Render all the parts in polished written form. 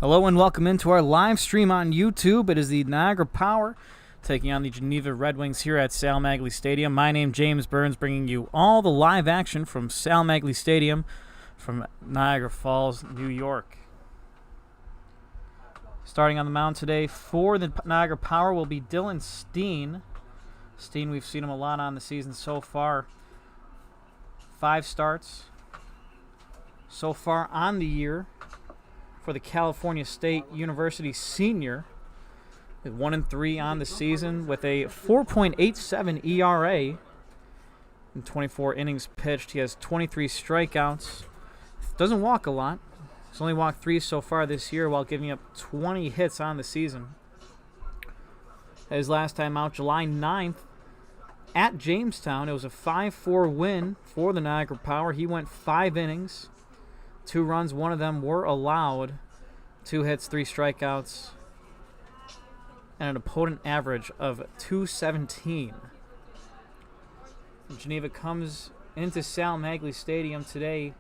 Hello and welcome into our live stream on YouTube. It is the Niagara Power taking on the Geneva Red Wings here at Sal Magley Stadium. My name is James Burns, bringing you all the live action from Sal Magley Stadium from Niagara Falls, New York. Starting on the mound today for the Niagara Power will be Dylan Steen. Steen, we've seen him a lot on the season so far. 5 starts so far on the year for the California State University senior. 1-3 on the season with a 4.87 ERA in 24 innings pitched. He has 23 strikeouts. Doesn't walk a lot. He's only walked 3 so far this year while giving up 20 hits on the season. His last time out, July 9th, at Jamestown, it was a 5-4 win for the Niagara Power. He went 5 innings. 2 runs, 1 of them were allowed. 2 hits, 3 strikeouts, and an opponent average of .217. Geneva comes into Sal Magley Stadium today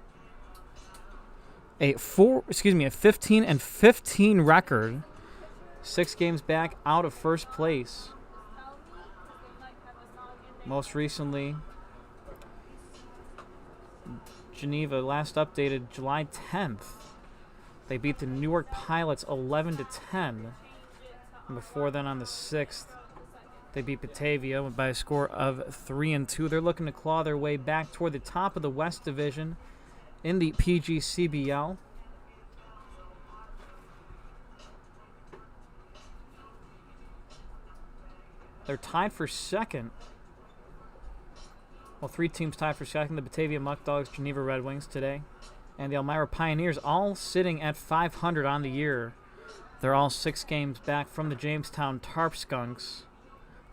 a 15-15 record, 6 games back out of first place. Most recently, Geneva last updated July 10th. They beat the Newark Pilots 11-10. And before then, on the 6th, they beat Batavia by a score of 3-2. They're looking to claw their way back toward the top of the West Division in the PGCBL. They're tied for second. Well, 3 teams tied for second. The Batavia Muck Dogs, Geneva Red Wings today, and the Elmira Pioneers, all sitting at 500 on the year. They're all 6 games back from the Jamestown Tarp Skunks,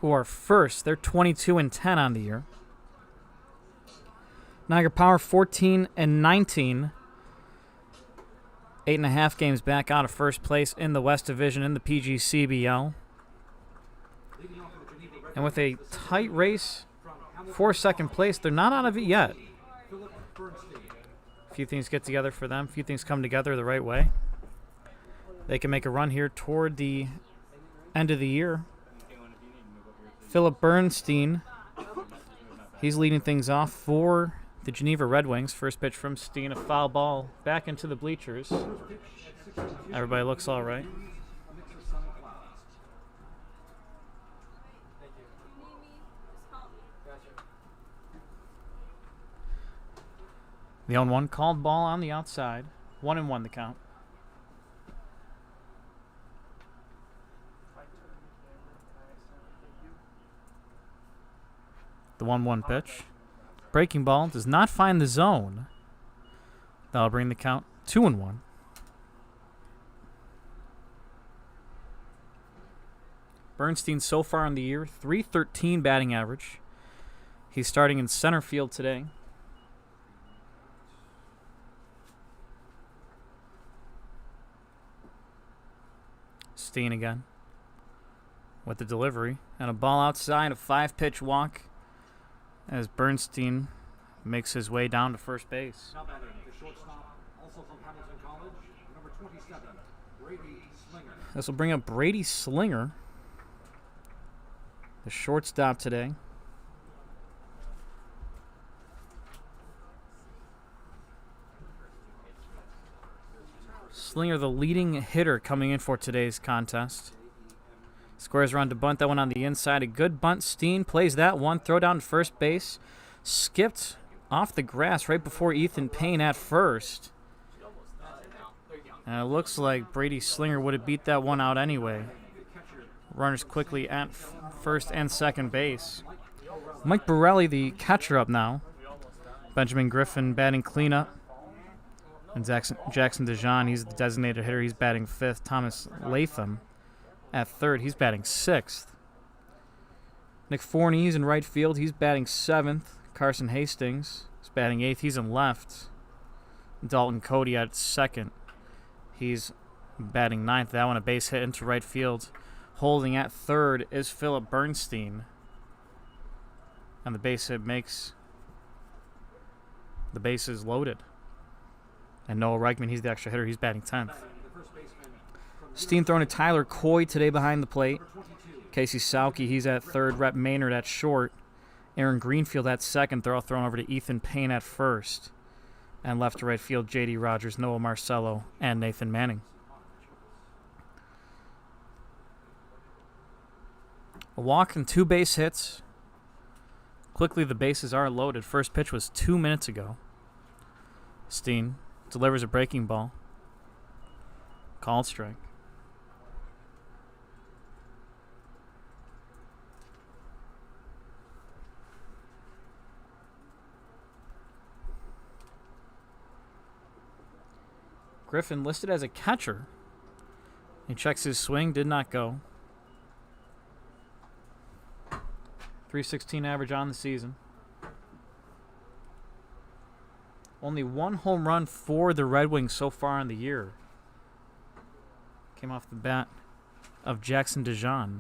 who are first. They're 22-10 on the year. Niagara Power 14-19. 8.5 games back out of first place in the West Division in the PGCBL. And with a tight race for second place, they're not out of it yet. A few things get together for them. A few things come together the right way. They can make a run here toward the end of the year. Philip Bernstein, he's leading things off for the Geneva Red Wings. First pitch from Steen, a foul ball back into the bleachers. Everybody looks all right. The 0-1 called ball on the outside. 1-1 the count. The 1-1 pitch. Breaking ball does not find the zone. That'll bring the count 2-1. Bernstein so far in the year, .313 batting average. He's starting in center field today. Steen again with the delivery and a ball outside, a 5-pitch walk as Bernstein makes his way down to first base. This will bring up Brady Slinger, the shortstop today. Slinger, the leading hitter coming in for today's contest. Squares around to bunt that one on the inside. A good bunt. Steen plays that one. Throw down to first base. Skipped off the grass right before Ethan Payne at first. And it looks like Brady Slinger would have beat that one out anyway. Runners quickly at first and second base. Mike Borelli, the catcher, up now. Benjamin Griffin batting cleanup. And Jackson DeJean, he's the designated hitter. He's batting 5th. Thomas Latham at 3rd. He's batting 6th. Nick Forney's in right field. He's batting 7th. Carson Hastings is batting 8th. He's in left. Dalton Cody at 2nd. He's batting 9th. That one a base hit into right field. Holding at 3rd is Philip Bernstein. And the base hit makes the bases loaded. And Noah Reichman, he's the extra hitter. He's batting 10th. Steen throwing to Tyler Coy today behind the plate. Casey Sauke, he's at third. Rhett Maynard at short. Aaron Greenfield at second. They're all thrown over to Ethan Payne at first. And left to right field, J.D. Rogers, Noah Marcello, and Nathan Manning. A walk and 2 base hits. Quickly, the bases are loaded. First pitch was 2 minutes ago. Steen delivers a breaking ball. Called strike. Griffin listed as a catcher. He checks his swing, did not go. .316 average on the season. Only 1 home run for the Red Wings so far in the year. Came off the bat of Jackson DeJean.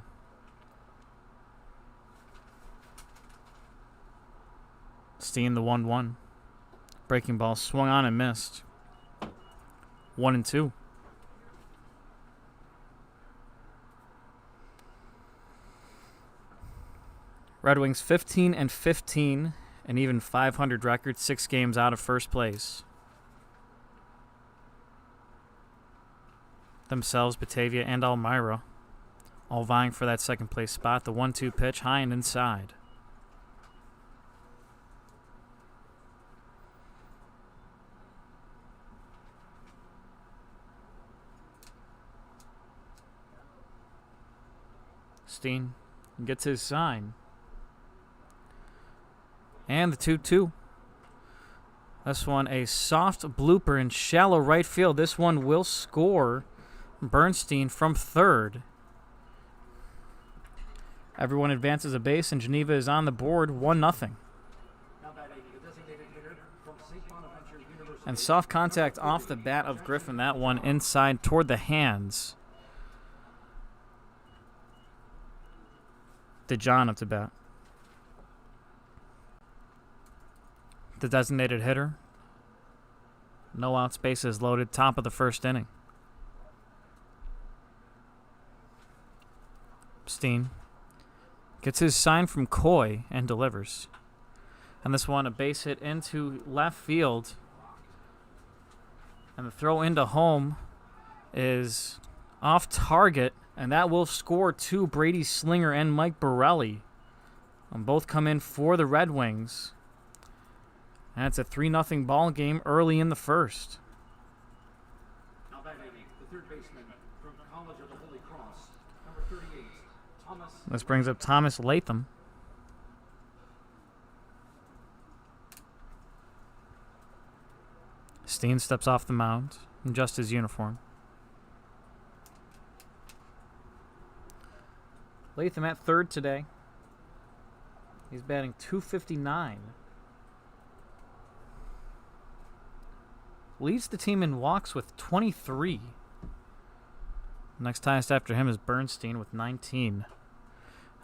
Steen the 1-1. Breaking ball swung on and missed. 1-2. Red Wings 15-15, an even .500 record, 6 games out of first place. Themselves, Batavia, and Elmira all vying for that second place spot. The 1-2 pitch, high and inside. Steen gets his sign. And the 2-2. This one a soft blooper in shallow right field. This one will score. Bernstein from third. Everyone advances a base, and Geneva is on the board, 1-0. And soft contact off the bat of Griffin. That one inside toward the hands. DeJean up to bat. The designated hitter. No outs, bases loaded. Top of the first inning. Steen gets his sign from Coy and delivers. And this one, a base hit into left field. And the throw into home is off target. And that will score 2. Brady Slinger and Mike Borelli. And both come in for the Red Wings. And it's a 3-0 ball game early in the first. Now batting, the third baseman from College of the Holy Cross, number 38, Thomas. This brings up Thomas Latham. Steen steps off the mound in just his uniform. Latham at third today. He's batting .259. Leads the team in walks with 23. Next highest after him is Bernstein with 19.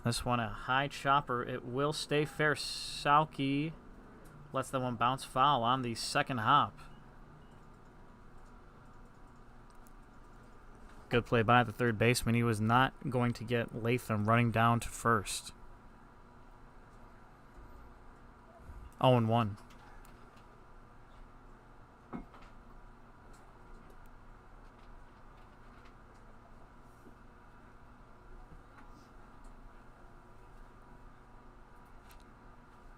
This one a high chopper. It will stay fair. Sauke lets that one bounce foul on the second hop. Good play by the third baseman. He was not going to get Latham running down to first. 0-1.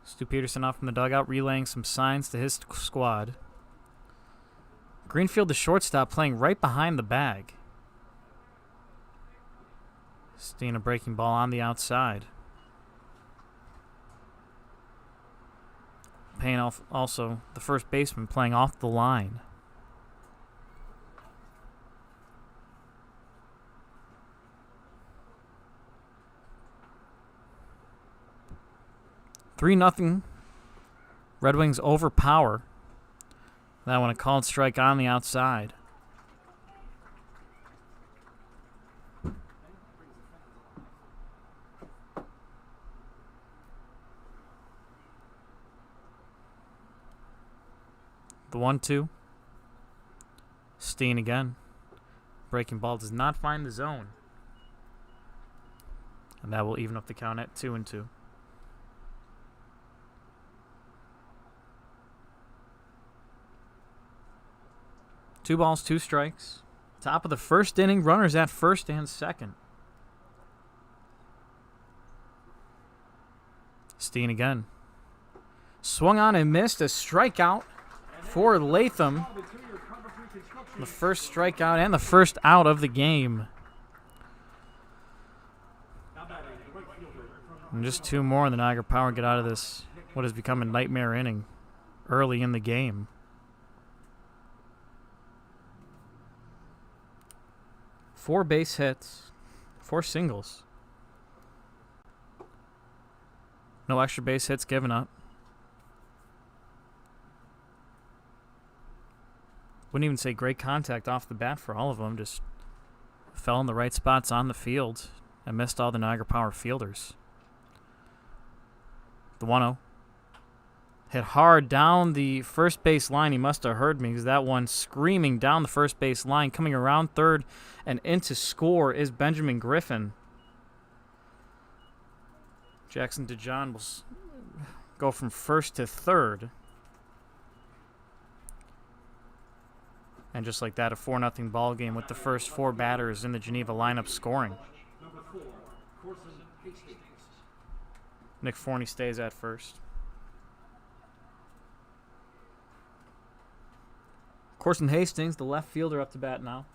Stu Peterson off from the dugout, relaying some signs to his squad. Greenfield, the shortstop, playing right behind the bag. Steen a breaking ball on the outside. Payne also, the first baseman, playing off the line. .3-0. Red Wings overpower. That one a called strike on the outside. The 1-2. Steen again. breaking ball does not find the zone. And that will even up the count at 2-2. Two balls, two strikes. Top of the first inning, runners at first and second. Steen again. Swung on and missed. A strikeout for Latham. The first strikeout and the first out of the game. And just two more, and the Niagara Power get out of this, what has become a nightmare inning early in the game. Four base hits, four singles. No extra base hits given up. Wouldn't even say great contact off the bat for all of them. Just fell in the right spots on the field and missed all the Niagara Power fielders. The 1-0. Hit hard down the first base line. He must have heard me because that one screaming down the first base line. Coming around third and into score is Benjamin Griffin. Jackson DeJohn will go from first to third. And just like that, a 4-0 ball game with the first four batters in the Geneva lineup scoring. Nick Forney stays at first. Corson Hastings, the left fielder, up to bat now.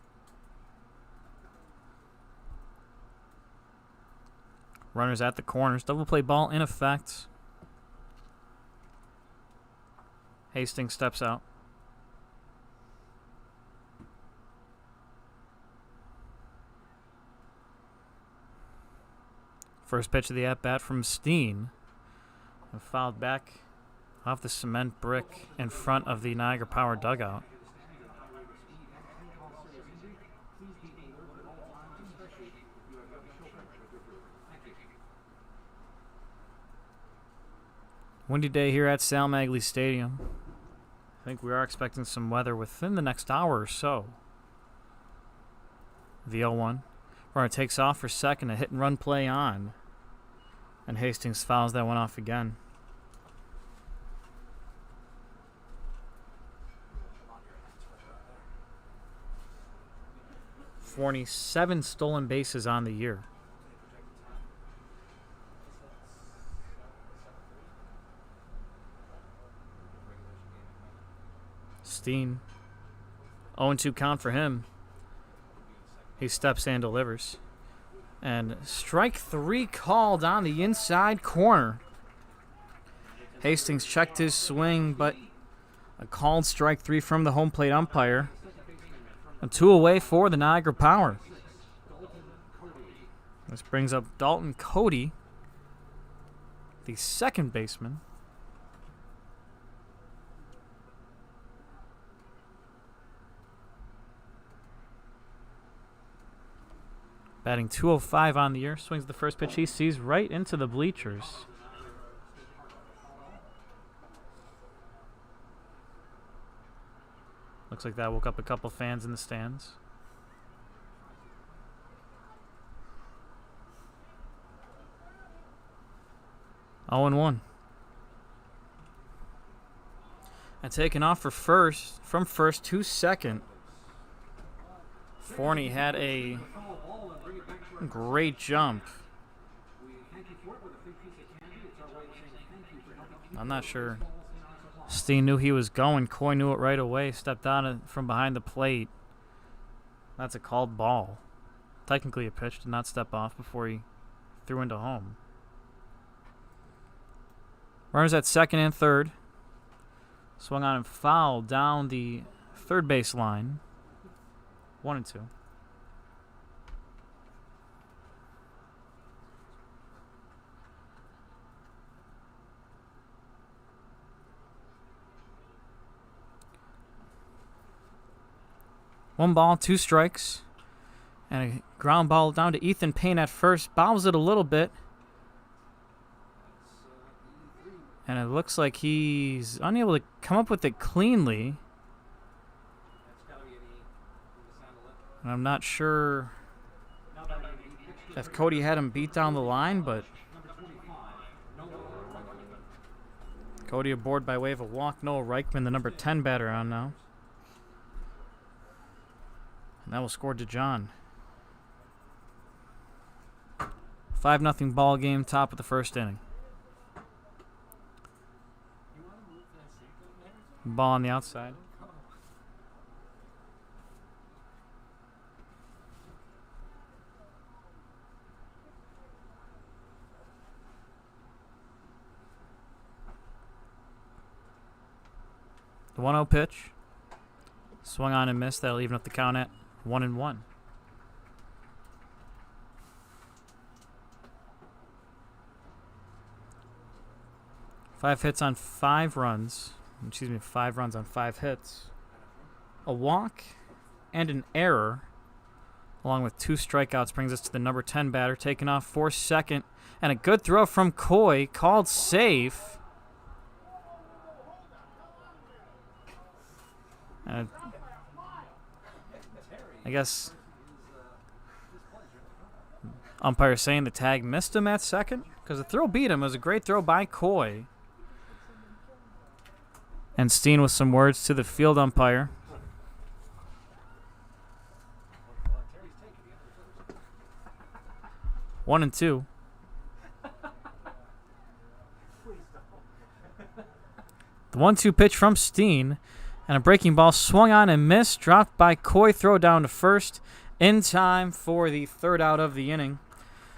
Runners at the corners. Double play ball in effect. Hastings steps out. First pitch of the at-bat from Steen. And fouled back off the cement brick in front of the Niagara Power dugout. Windy day here at Sal Magley Stadium. I think we are expecting some weather within the next hour or so. The 0-1. Runner takes off for second, a hit and run play on. And Hastings fouls that one off again. Forney, 7 stolen bases on the year. Steen, 0-2 count for him. He steps and delivers. And strike 3 called on the inside corner. Hastings checked his swing, but a called strike 3 from the home plate umpire. A 2 away for the Niagara Power. This brings up Dalton Cody, the second baseman. Batting .205 on the year. Swings the first pitch he sees right into the bleachers. Looks like that woke up a couple fans in the stands. From first to second. Forney had a great jump. I'm not sure. Steen knew he was going. Coy knew it right away. Stepped on from behind the plate. That's a called ball. Technically a pitch. Did not step off before he threw into home. Runners at second and third. Swung on and fouled down the third base line. 1-2. One ball, 2 strikes. And a ground ball down to Ethan Payne at first. Bobbles it a little bit. And it looks like he's unable to come up with it cleanly. And I'm not sure if Cody had him beat down the line, but Cody aboard by way of a walk. Noah Reichman, the number 10 batter on now. And that will score to John. 5-0 ball game, top of the first inning. Ball on the outside. The 1-0 pitch. Swung on and missed. That'll even up the count at 1-1. Five hits on 5 runs. Excuse me, 5 runs on 5 hits. A walk and an error, along with 2 strikeouts, brings us to the number 10 batter, taking off for second. And a good throw from Coy, called safe. I guess umpire saying the tag missed him at second because the throw beat him. It was a great throw by Coy. And Steen with some words to the field umpire. One and two. The 1-2 pitch from Steen. And a breaking ball swung on and missed. Dropped by Coy. Throw down to first in time for the 3rd out of the inning.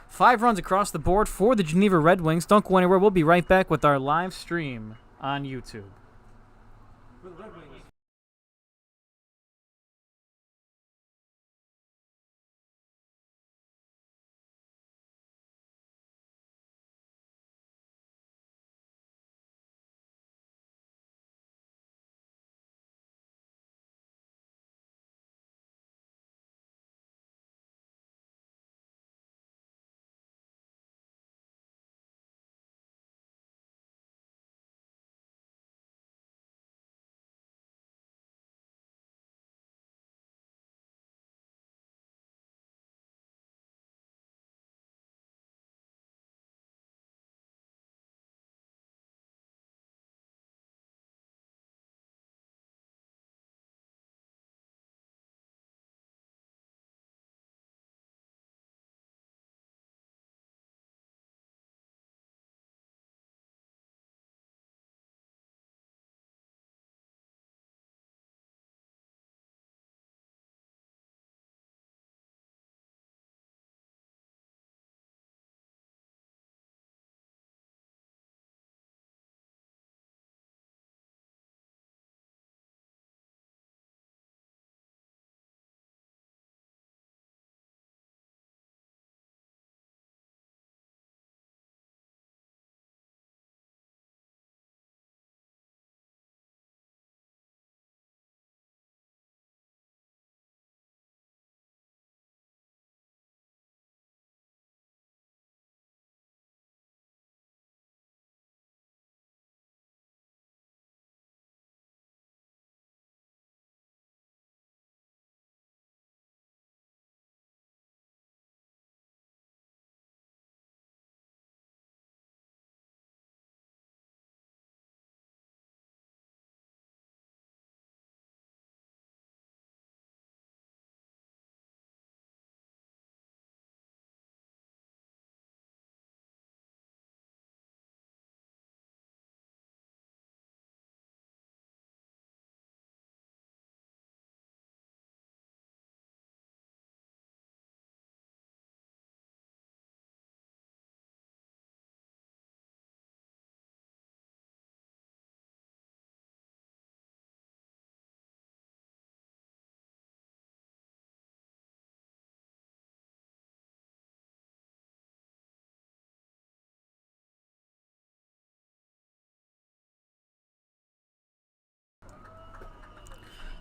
5 runs across the board for the Geneva Red Wings. Don't go anywhere. We'll be right back with our live stream on YouTube. For the Red Wings.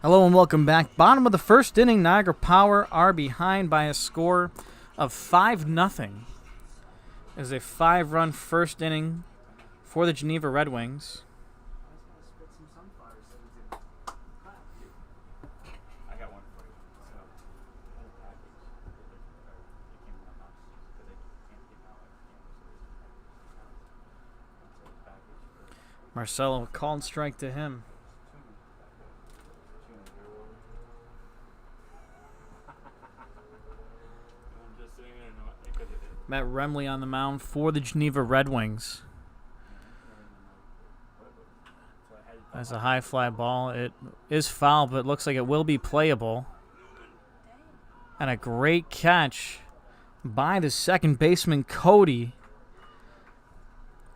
Hello and welcome back. Bottom of the first inning, Niagara Power are behind by a score of 5-0. It is a 5-run first inning for the Geneva Red Wings. I got one for you. Marcelo called strike to him. Matt Remley on the mound for the Geneva Red Wings. That's a high fly ball. It is foul, but it looks like it will be playable. And a great catch by the second baseman, Cody.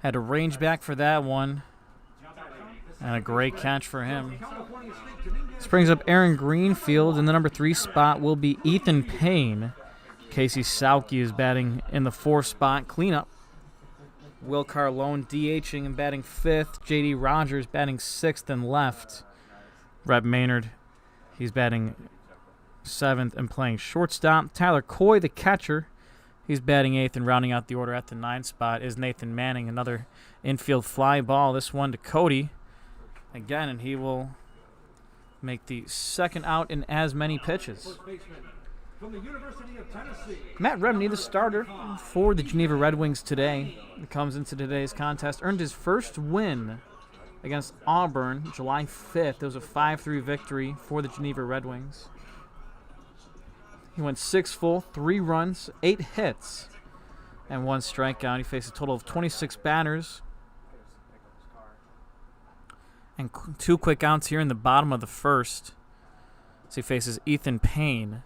Had to range back for that one. And a great catch for him. This brings up Aaron Greenfield. In the number 3 spot will be Ethan Payne. Casey Sauke is batting in the 4th spot. Cleanup. Will Carlone DHing and batting 5th. J.D. Rogers batting 6th and left. Rhett Maynard, he's batting 7th and playing shortstop. Tyler Coy, the catcher, he's batting 8th, and rounding out the order at the 9th spot is Nathan Manning. Another infield fly ball. This one to Cody again, and he will make the second out in as many pitches. From the University of Tennessee. Matt Remney, the starter for the Geneva Red Wings today, comes into today's contest, earned his first win against Auburn July 5th. It was a 5-3 victory for the Geneva Red Wings. He went 6 full, 3 runs, 8 hits, and 1 strikeout. He faced a total of 26 batters. And 2 quick outs here in the bottom of the first. So he faces Ethan Payne.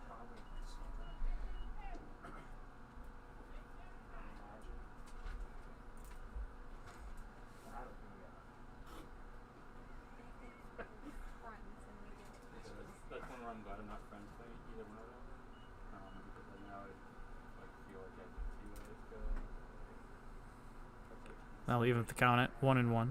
I'll even the count at 1-1.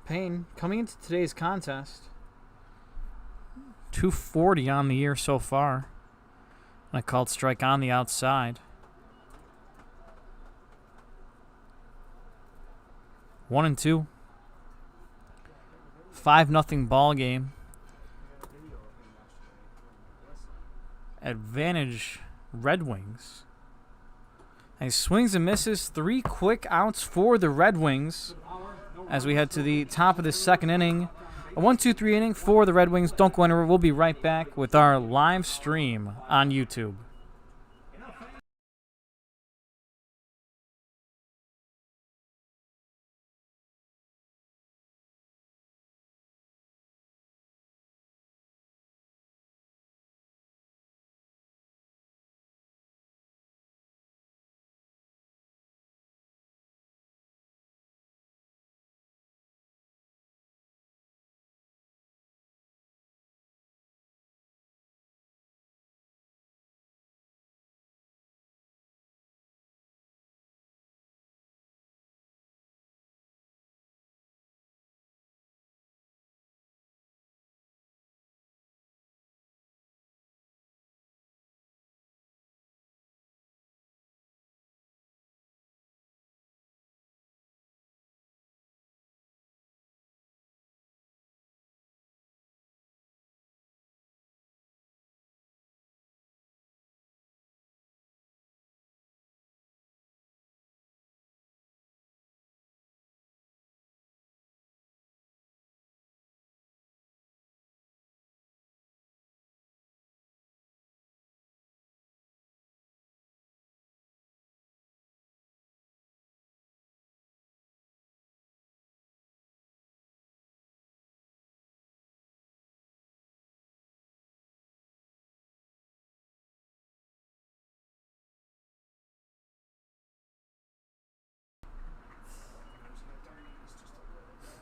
Payne coming into today's contest, 240 on the year so far. And I called strike on the outside. 1-2. 5-0 ball game. Advantage Red Wings. And he swings and misses. 3 quick outs for the Red Wings as we head to the top of the second inning. A 1-2-3 inning for the Red Wings. Don't go anywhere. We'll be right back with our live stream on YouTube.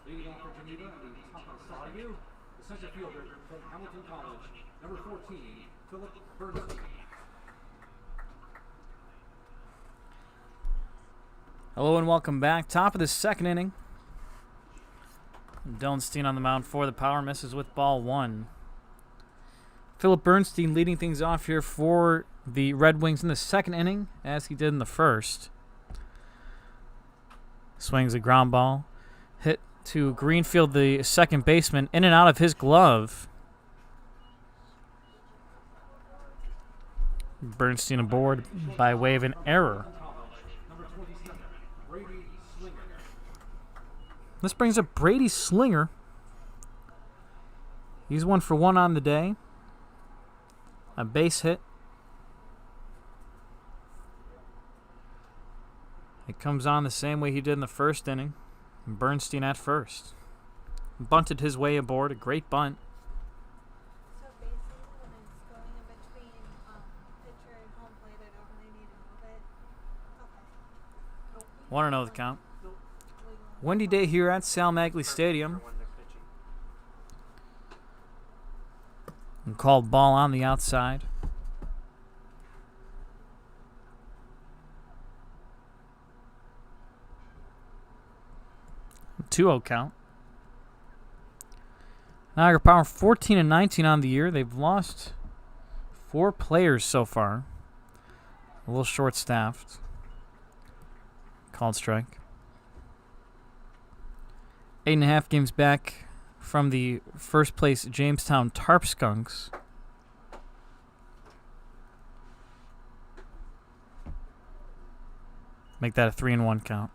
Leading off for Geneva, the top on side you, the center fielder from Hamilton College, number 14, Philip Bernstein. Hello and welcome back. Top of the second inning. Dylan Steen on the mound for the Power, misses with ball 1. Philip Bernstein leading things off here for the Red Wings in the second inning, as he did in the first. Swings a ground ball. Hit to Greenfield, the second baseman, in and out of his glove. Bernstein aboard by way of an error. Number 27, Brady Slinger. This brings up Brady Slinger. He's 1 for 1 on the day. A base hit. It comes on the same way he did in the first inning. Bernstein at first. Bunted his way aboard. A great bunt. So basically, when it's going in between pitcher and home plate, I don't really need to move it. Okay. Want to know the count? Windy day here at Sal Magley Stadium. And called ball on the outside. 2-0 count. Niagara Power 14-19 on the year. They've lost 4 players so far. A little short-staffed. Called strike. 8.5 games back from the first place Jamestown Tarp Skunks. Make that a 3-1 count.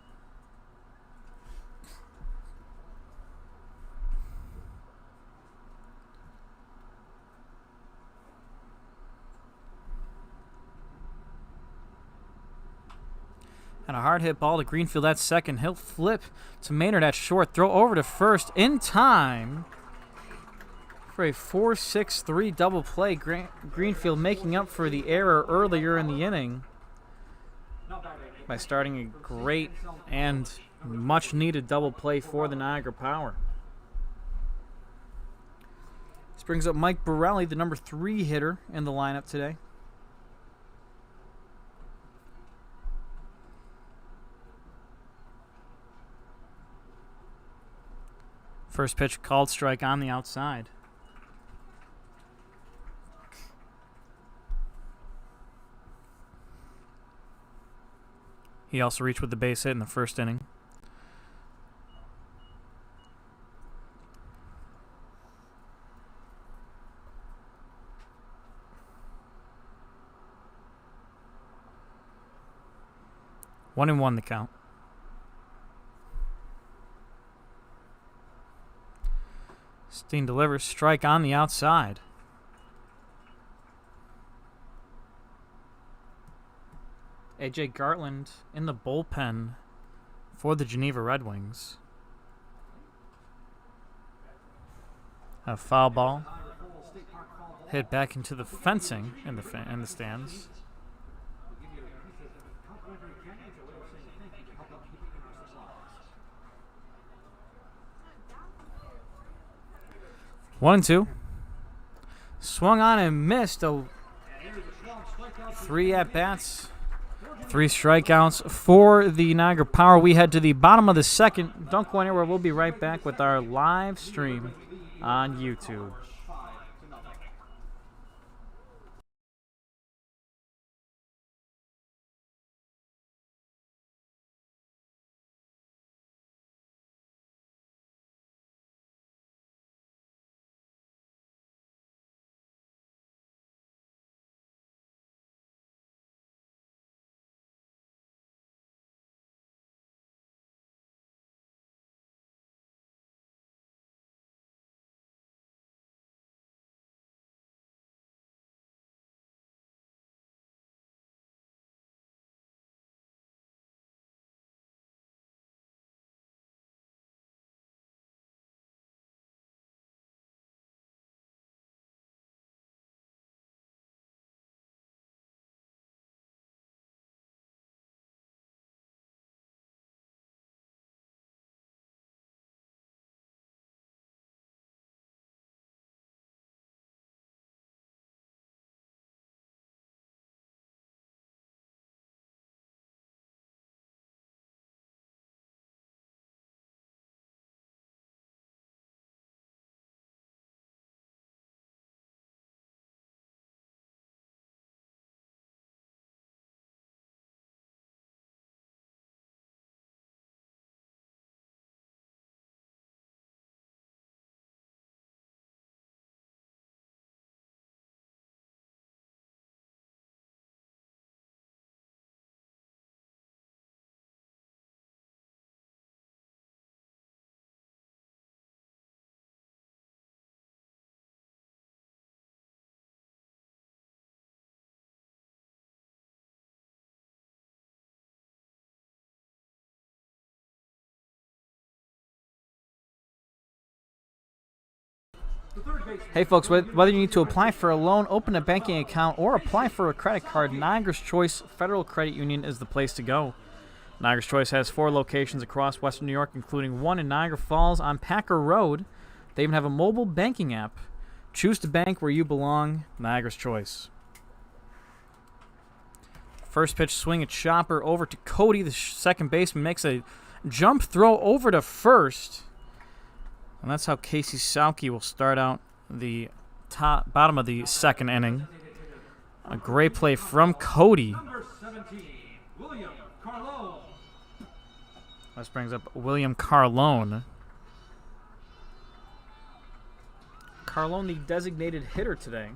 And a hard hit ball to Greenfield at second. He'll flip to Maynard at short. Throw over to first in time for a 4-6-3 double play. Greenfield making up for the error earlier in the inning by starting a great and much needed double play for the Niagara Power. This brings up Mike Borelli, the number 3 hitter in the lineup today. First pitch called strike on the outside. He also reached with the base hit in the first inning. One and one the count. Steen delivers, strike on the outside. A.J. Gartland in the bullpen for the Geneva Red Wings. A foul ball hit back into the fencing in the stands. 1-2. Swung on and missed. 3 at-bats. 3 strikeouts for the Niagara Power. We head to the bottom of the second. Don't go anywhere. We'll be right back with our live stream on YouTube. The third baseman. Hey folks, whether you need to apply for a loan, open a banking account, or apply for a credit card, Niagara's Choice Federal Credit Union is the place to go. Niagara's Choice has 4 locations across Western New York, including one in Niagara Falls on Packer Road. They even have a mobile banking app. Choose to bank where you belong, Niagara's Choice. First pitch swing at Chopper over to Cody. The second baseman makes a jump throw over to first. And that's how Casey Sauke will start out the bottom of the second inning. A great play from Cody. Number 17, William Carlone. This brings up William Carlone. Carlone, the designated hitter today.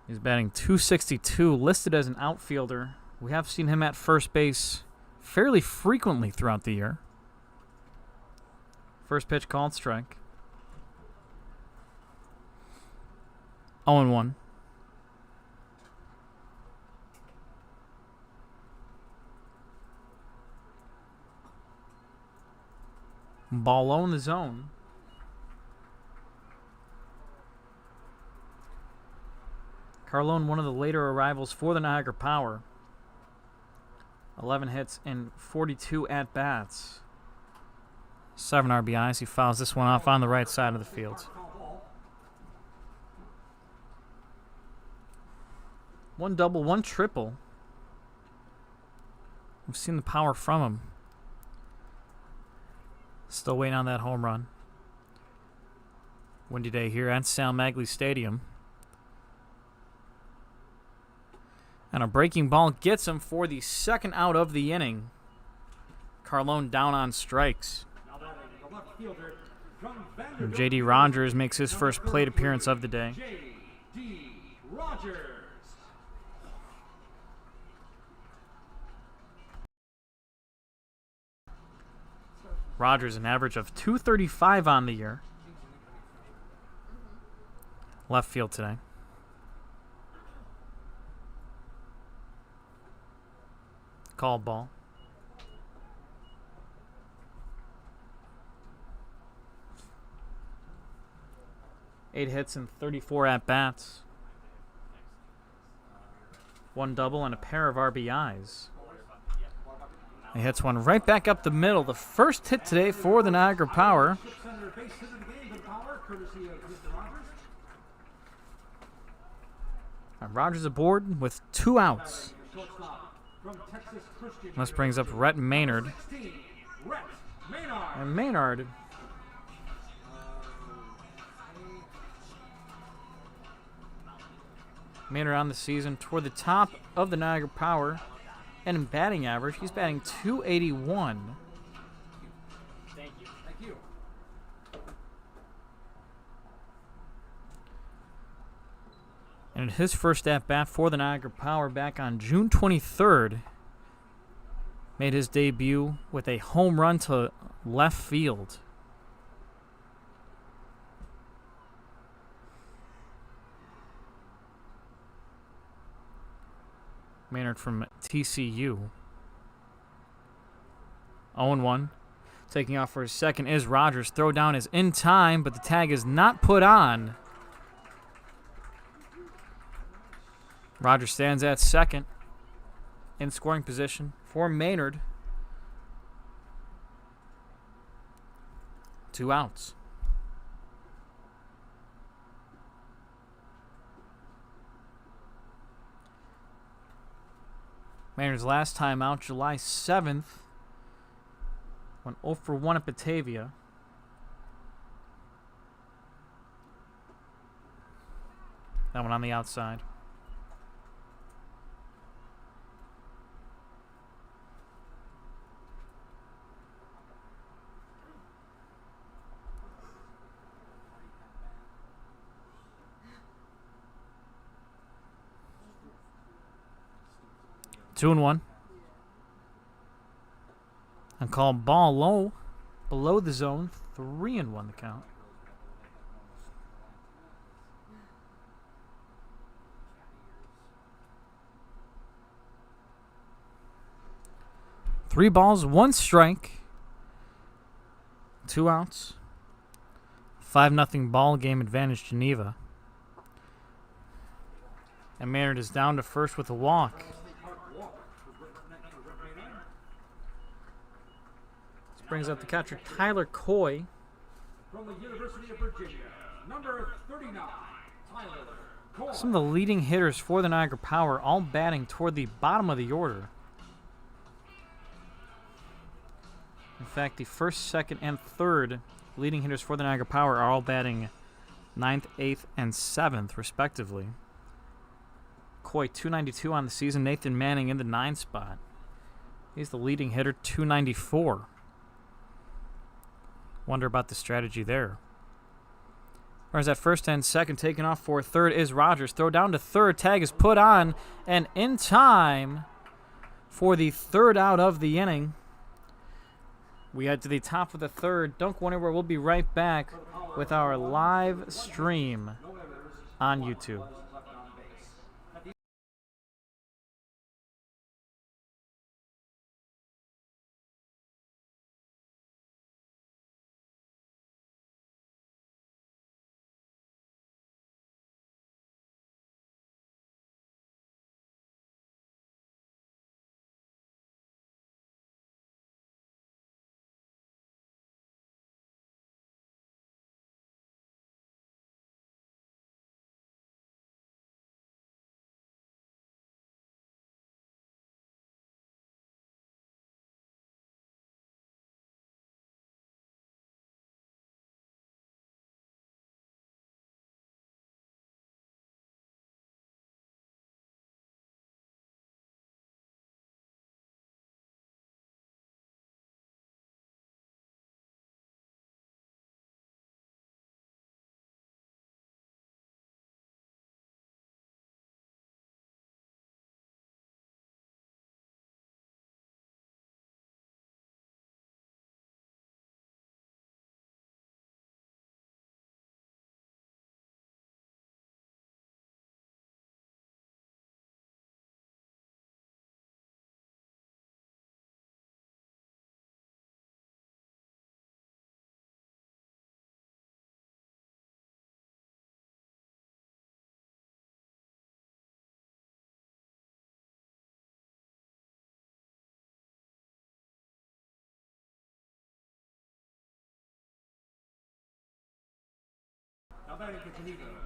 He's batting .262, listed as an outfielder. We have seen him at first base fairly frequently throughout the year. First pitch called strike. 0-1. Ball low in the zone. Carlone, one of the later arrivals for the Niagara Power. 11 hits and 42 at-bats. 7 RBIs. He fouls this one off on the right side of the field. 1 double, 1 triple. We've seen the power from him. Still waiting on that home run. Windy day here at Sal Magley Stadium. And a breaking ball gets him for the second out of the inning. Carlone down on strikes. And J.D. Rogers makes his first plate appearance of the day. J.D. Rogers. Rogers, an average of .235 on the year. Left field today. Called ball. Eight hits and 34 at-bats. 1 double and a pair of RBIs. He hits one right back up the middle. The first hit today for the Niagara Power. And Rogers aboard with 2 outs. This brings up Rhett Maynard. And Maynard on the season toward the top of the Niagara Power. And in batting average, he's batting .281. Thank you. And his first at-bat for the Niagara Power back on June 23rd made his debut with a home run to left field. Maynard from TCU. 0-1. Taking off for his second is Rogers. Throw down is in time, but the tag is not put on. Rogers stands at second in scoring position for Maynard. 2 outs. Maynard's last time out, July 7th, went 0 for 1 at Batavia. That one on the outside. Two and 1. And call ball low, below the zone. 3-1 the count. 3 balls, 1 strike, 2 outs. 5-0 ball game advantage Geneva. And Maynard is down to first with a walk. This brings up the catcher Tyler Coy. From the University of Virginia, number 39, Tyler Coy. Some of the leading hitters for the Niagara Power all batting toward the bottom of the order. In fact, the first, second, and third leading hitters for the Niagara Power are all batting 9th, 8th, and 7th, respectively. Coy, 292 on the season. Nathan Manning in the 9 spot. He's the leading hitter, 294. Wonder about the strategy there. Whereas at first and second, taking off for third is Rogers. Throw down to third. Tag is put on, and in time for the 3rd out of the inning. We head to the top of the 3rd. Don't go anywhere. We'll be right back with our live stream on YouTube.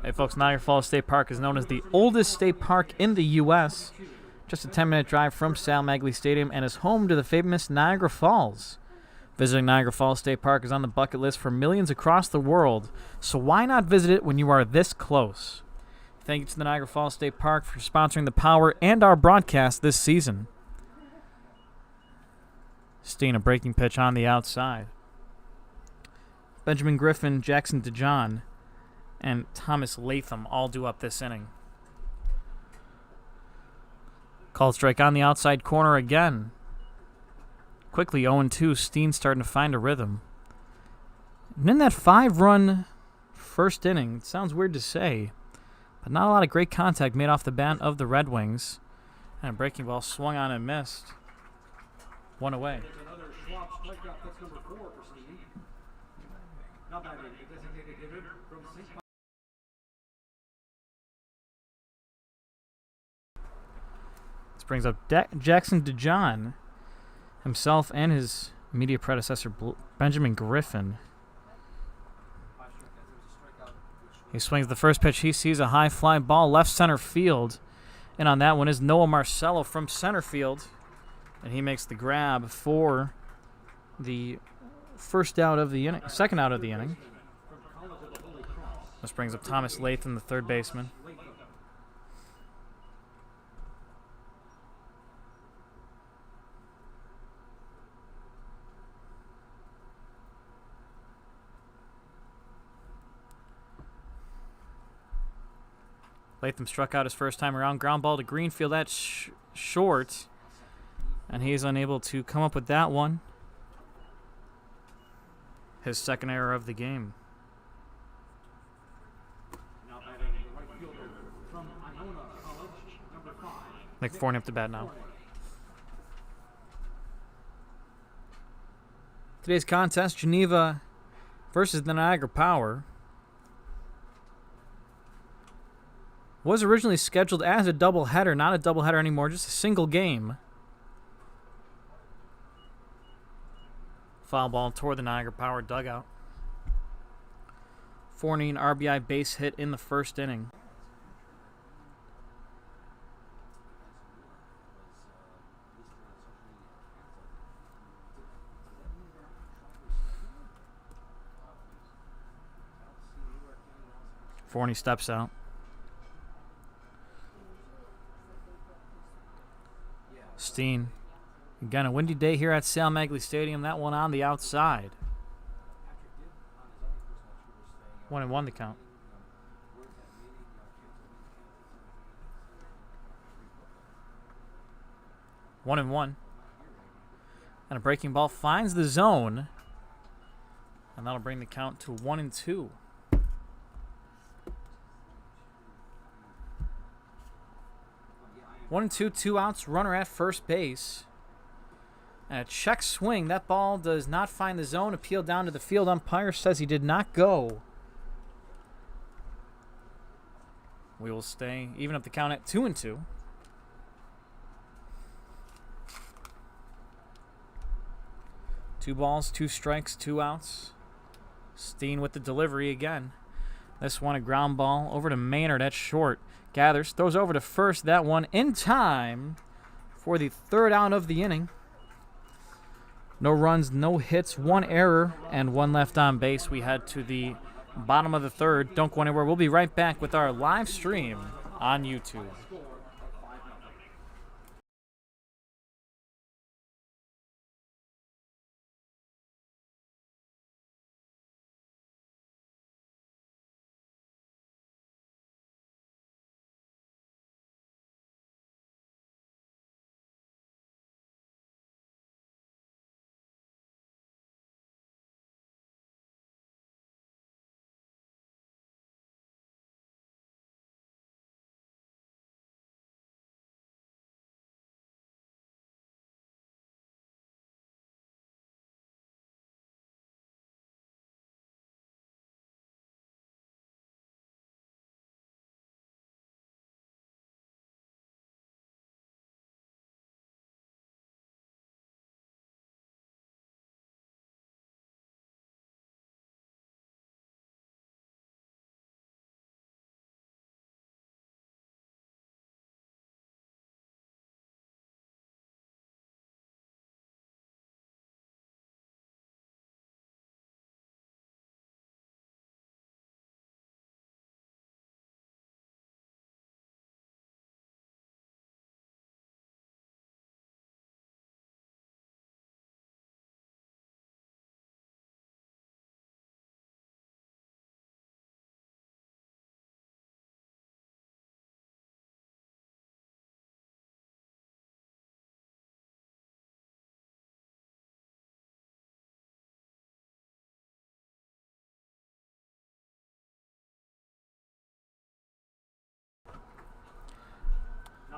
Hey folks, Niagara Falls State Park is known as the oldest state park in the U.S. Just a 10-minute drive from Sal Magley Stadium and is home to the famous Niagara Falls. Visiting Niagara Falls State Park is on the bucket list for millions across the world, so why not visit it when you are this close? Thank you to the Niagara Falls State Park for sponsoring the Power and our broadcast this season. Steen, a breaking pitch on the outside. Benjamin Griffin, Jackson DeJohn, and Thomas Latham all due up this inning. Called strike on the outside corner again. Quickly 0-2, Steen starting to find a rhythm. And in that 5-run first inning, it sounds weird to say, but not a lot of great contact made off the bat of the Red Wings. And a breaking ball swung on and missed. 1 away. Another Schwab strikeout. That's number 4 for Steen. Now batting the designated hitter from St. This brings up Jackson DeJohn himself and his immediate predecessor, Benjamin Griffin. He swings the first pitch. He sees a high fly ball left center field. And on that one is Noah Marcello from center field. And he makes the grab for the second out of the inning. This brings up Thomas Latham, the third baseman. Latham struck out his first time around. Ground ball to Greenfield. That's short. And he's unable to come up with that one. His second error of the game. Now batting the right fielder from Iona College, number 5. Nick Forney up to bat now. Today's contest, Geneva versus the Niagara Power, was originally scheduled as a doubleheader, not a doubleheader anymore, just a single game. Foul ball toward the Niagara Power dugout. 4-inning RBI base hit in the first inning. Forney steps out. Steen. Again, a windy day here at Sal Magley Stadium. That one on the outside. 1-1 the count. One and one. And a breaking ball finds the zone. And that'll bring the count to 1-2. 1-2, 2 outs, runner at first base. And a check swing. That ball does not find the zone. Appeal down to the field umpire. Says he did not go. We will stay even up the count at 2-2. Two balls, 2 strikes, 2 outs. Steen with the delivery again. This one a ground ball over to Maynard at short. Gathers, throws over to first. That one in time for the 3rd out of the inning. No runs, no hits, 1 error, and 1 left on base. We head to the bottom of the 3rd. Don't go anywhere. We'll be right back with our live stream on YouTube.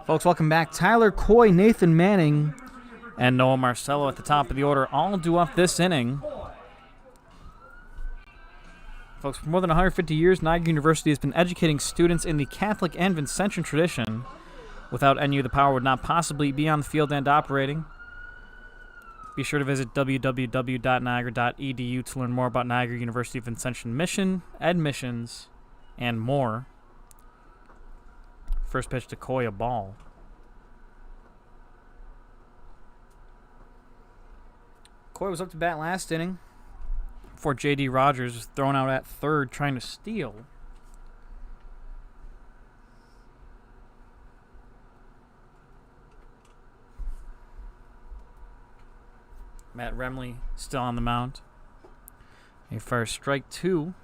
Folks, welcome back. Tyler Coy, Nathan Manning, and Noah Marcello at the top of the order, all due up this inning. Folks, for more than 150 years, Niagara University has been educating students in the Catholic and Vincentian tradition. Without NU, the Power would not possibly be on the field and operating. Be sure to visit www.niagara.edu to learn more about Niagara University Vincentian mission, admissions, and more. First pitch to Coy, a ball. Coy was up to bat last inning before J.D. Rogers was thrown out at third trying to steal. Matt Remley still on the mound. A first strike 2.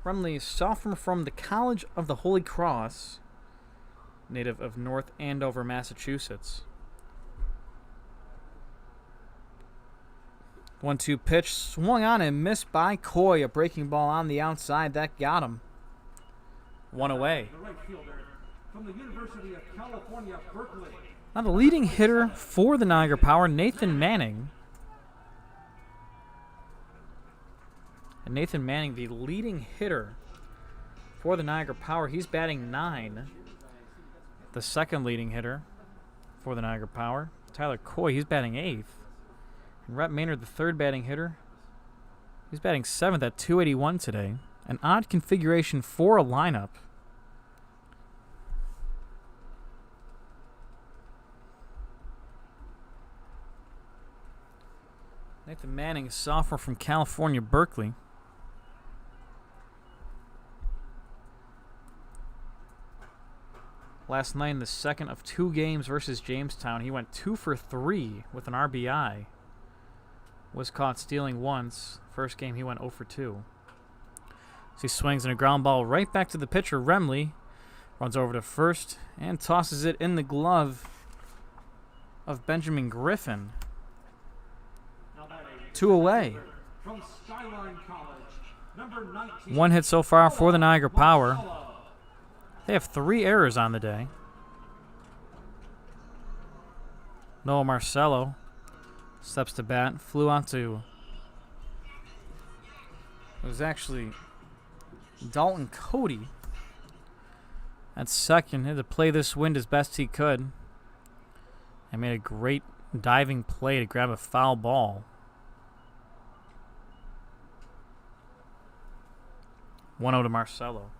Remley, sophomore from the College of the Holy Cross, native of North Andover, Massachusetts. 1-2 pitch, swung on and missed by Coy. A breaking ball on the outside, that got him. One away. The right fielder from the University of California, Berkeley. Now the leading hitter for the Niagara Power, Nathan Manning. And Nathan Manning, the leading hitter for the Niagara Power. He's batting 9. The second leading hitter for the Niagara Power. Tyler Coy, he's batting 8th. And Rhett Maynard, the third batting hitter. He's batting 7th at 281 today. An odd configuration for a lineup. Nathan Manning, sophomore from California, Berkeley. Last night in the second of 2 games versus Jamestown, he went 2 for 3 with an RBI. Was caught stealing once. First game he went 0 for 2. So he swings in a ground ball right back to the pitcher, Remley. Runs over to first and tosses it in the glove of Benjamin Griffin. 2 away. From Skyline College, number 19. 1 hit so far for the Niagara Power. They have 3 errors on the day. Noah Marcello steps to bat. Flew out to... It was actually Dalton Cody at second. Had to play this wind as best he could. And made a great diving play to grab a foul ball. 1-0 to Marcello.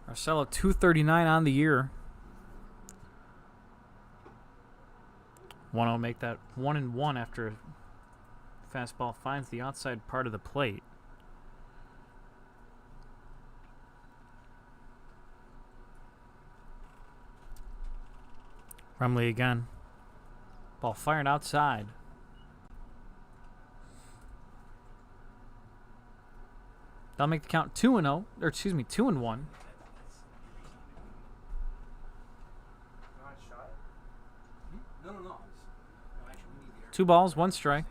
Marcello 239 on the year. 1-0 make that 1-1 after a fastball finds the outside part of the plate. Remley again. Ball fired outside. That'll make the count 2-0, or excuse me, 2-1. No, no. Actually, we need the air. 2 balls, 1 strike.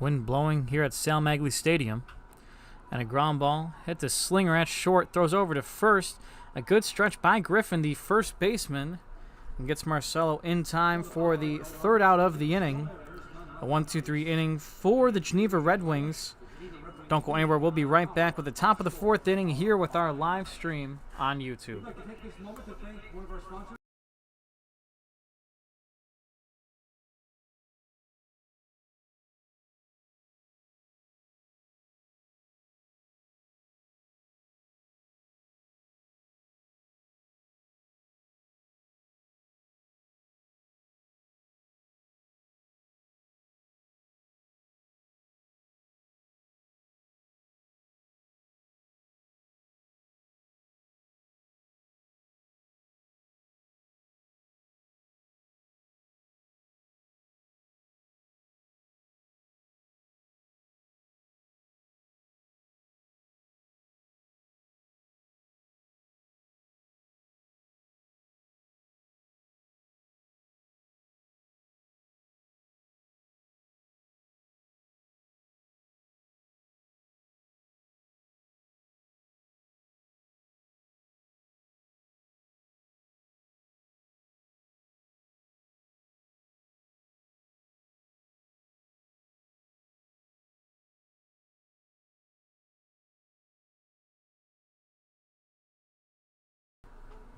Wind blowing here at Sal Magley Stadium. And a ground ball hit the slinger at short, throws over to first. A good stretch by Griffin, the first baseman, and gets Marcello in time for the 3rd out of the inning. A 1-2-3 inning for the Geneva Red Wings. Don't go anywhere. We'll be right back with the top of the 4th inning here with our live stream on YouTube. I'd like to take this moment to thank one of our sponsors.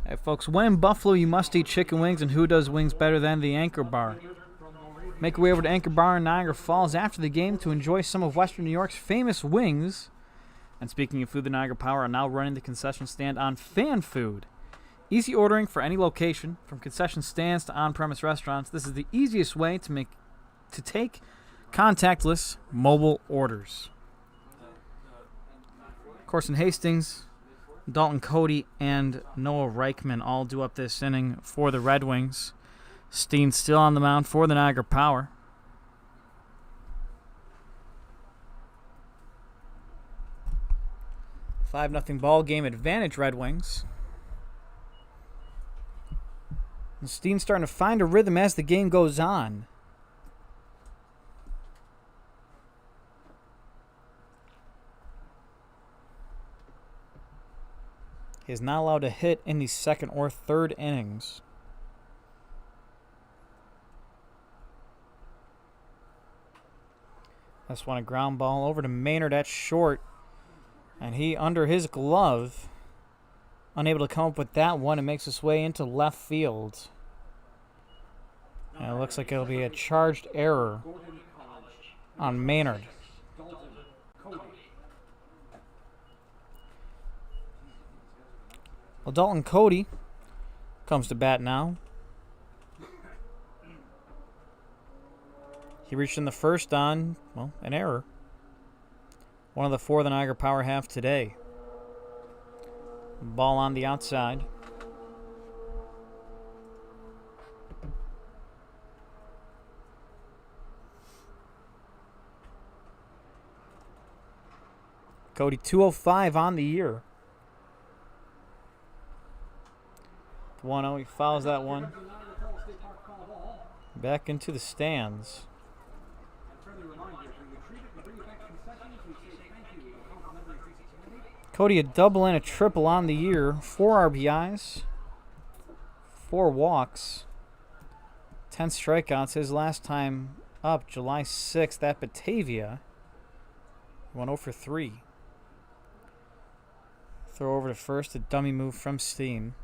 Hey folks, when in Buffalo you must eat chicken wings, and who does wings better than the Anchor Bar? Make your way over to Anchor Bar in Niagara Falls after the game to enjoy some of Western New York's famous wings. And speaking of food, the Niagara Power are now running the concession stand on Fan Food. Easy ordering for any location, from concession stands to on-premise restaurants. This is the easiest way to take contactless mobile orders. Of course, in Hastings, Dalton Cody and Noah Reichman all do up this inning for the Red Wings. Steen still on the mound for the Niagara Power. $5-0 ball game advantage, Red Wings. And Steen's starting to find a rhythm as the game goes on. He is not allowed to hit in the second or third innings. This one, a ground ball over to Maynard at short. And he, under his glove, unable to come up with that one, and makes his way into left field. And it looks like it'll be a charged error on Maynard. Well, Dalton Cody comes to bat now. He reached in the first on, well, an error. One of the four the Niagara Power have today. Ball on the outside. Cody 205 on the year. 1-0, he fouls that one. Back into the stands. Cody, a double and a triple on the year. 4 RBIs. 4 walks. 10 strikeouts. His last time up, July 6th at Batavia. 1-0 for 3. Throw over to first, a dummy move from Steen.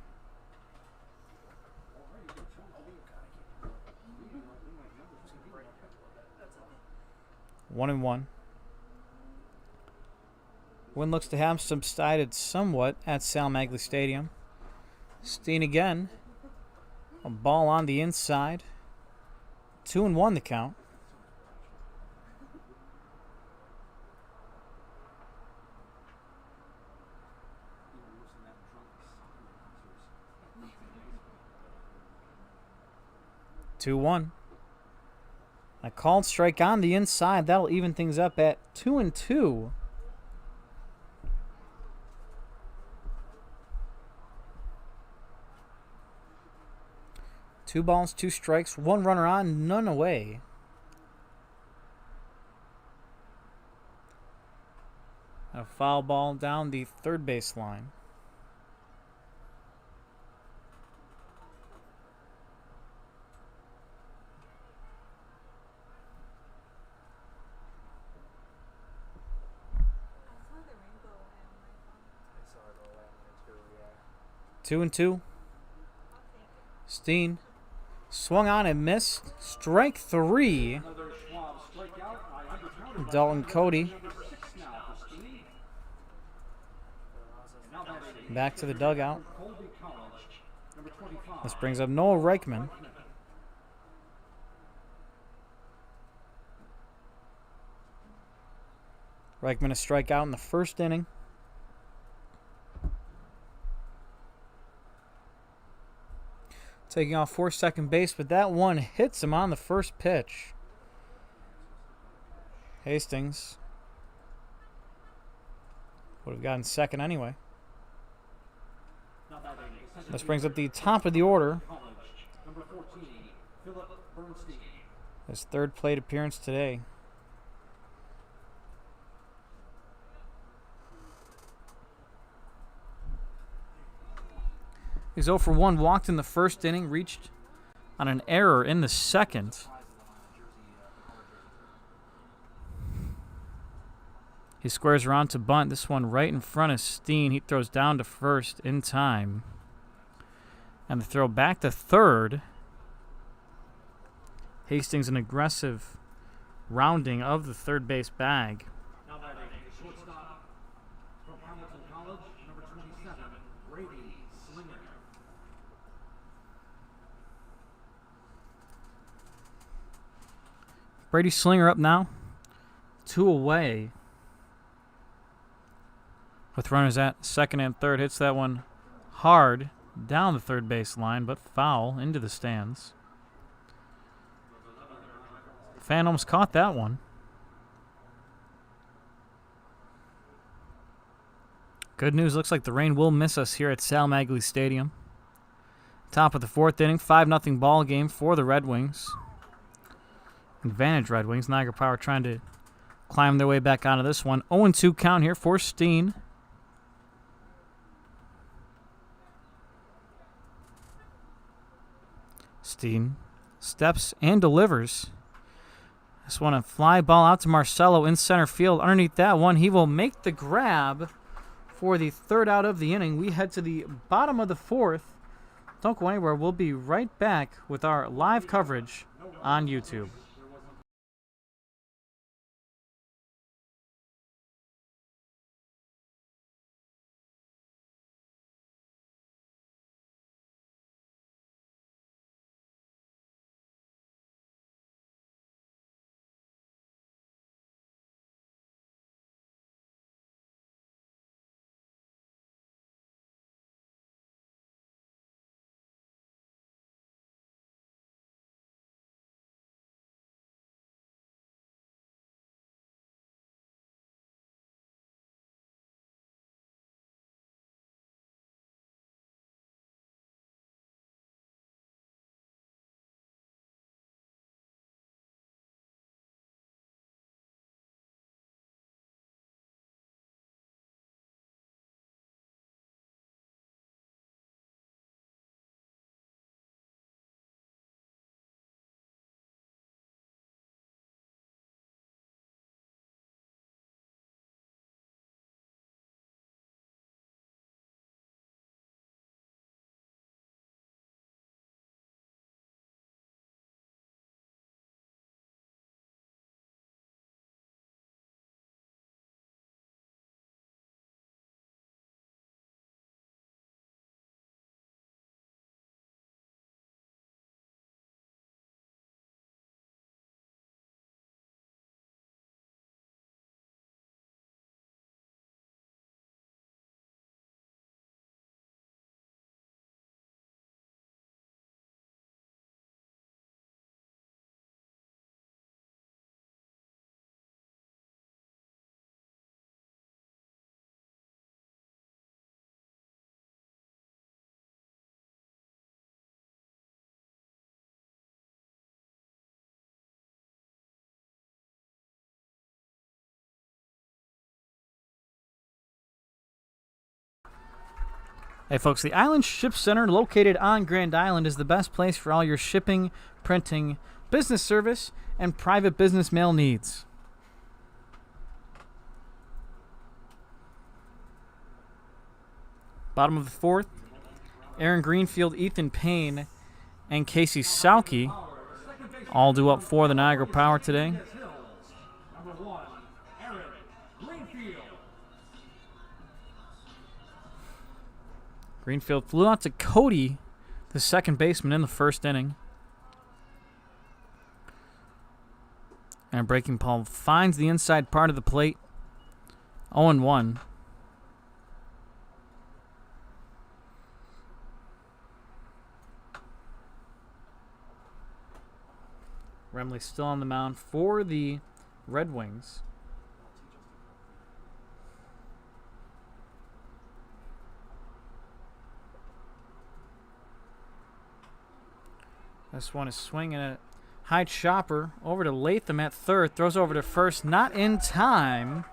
1-1. Wind looks to have subsided somewhat at Sal Maglie Stadium. Steen again. A ball on the inside. 2-1 the count. A called strike on the inside. That'll even things up at 2-2. Two balls, 2 strikes, 1 runner on, none away. A foul ball down the third base line. Two and two. Steen swung on and missed. Strike 3. Dalton Cody back to the dugout. This brings up Noah Reichman. Reichman a strikeout in the first inning. Taking off for second base, but that one hits him on the first pitch. Hastings would have gotten second anyway. This brings up the top of the order. His third plate appearance today. He's 0 for 1, walked in the first inning, reached on an error in the second. He squares around to bunt. This one right in front of Steen. He throws down to first in time. And the throw back to third. Hastings an aggressive rounding of the third base bag. Brady Slinger up now. 2 away. With runners at second and third. Hits that one hard down the third base line, but foul into the stands. Fan almost caught that one. Good news, looks like the rain will miss us here at Sal Maglie Stadium. Top of the 4th inning, 5-0 ball game for the Red Wings. Advantage Red Wings. Niagara Power trying to climb their way back onto this one. 0-2 count here for Steen. Steen steps and delivers. This one, a fly ball out to Marcelo in center field. Underneath that one, he will make the grab for the third out of the inning. We head to the bottom of the fourth. Don't go anywhere. We'll be right back with our live coverage on YouTube. Hey folks, the Island Ship Center located on Grand Island is the best place for all your shipping, printing, business service, and private business mail needs. Bottom of the fourth, Aaron Greenfield, Ethan Payne, and Casey Salke all due up for the Niagara Power today. Number 1, Aaron Greenfield. Greenfield flew out to Cody, the second baseman, in the first inning. And a breaking ball finds the inside part of the plate. 0-1. Remley still on the mound for the Red Wings. This one is swinging a high chopper over to Latham at third. Throws over to first, not in time.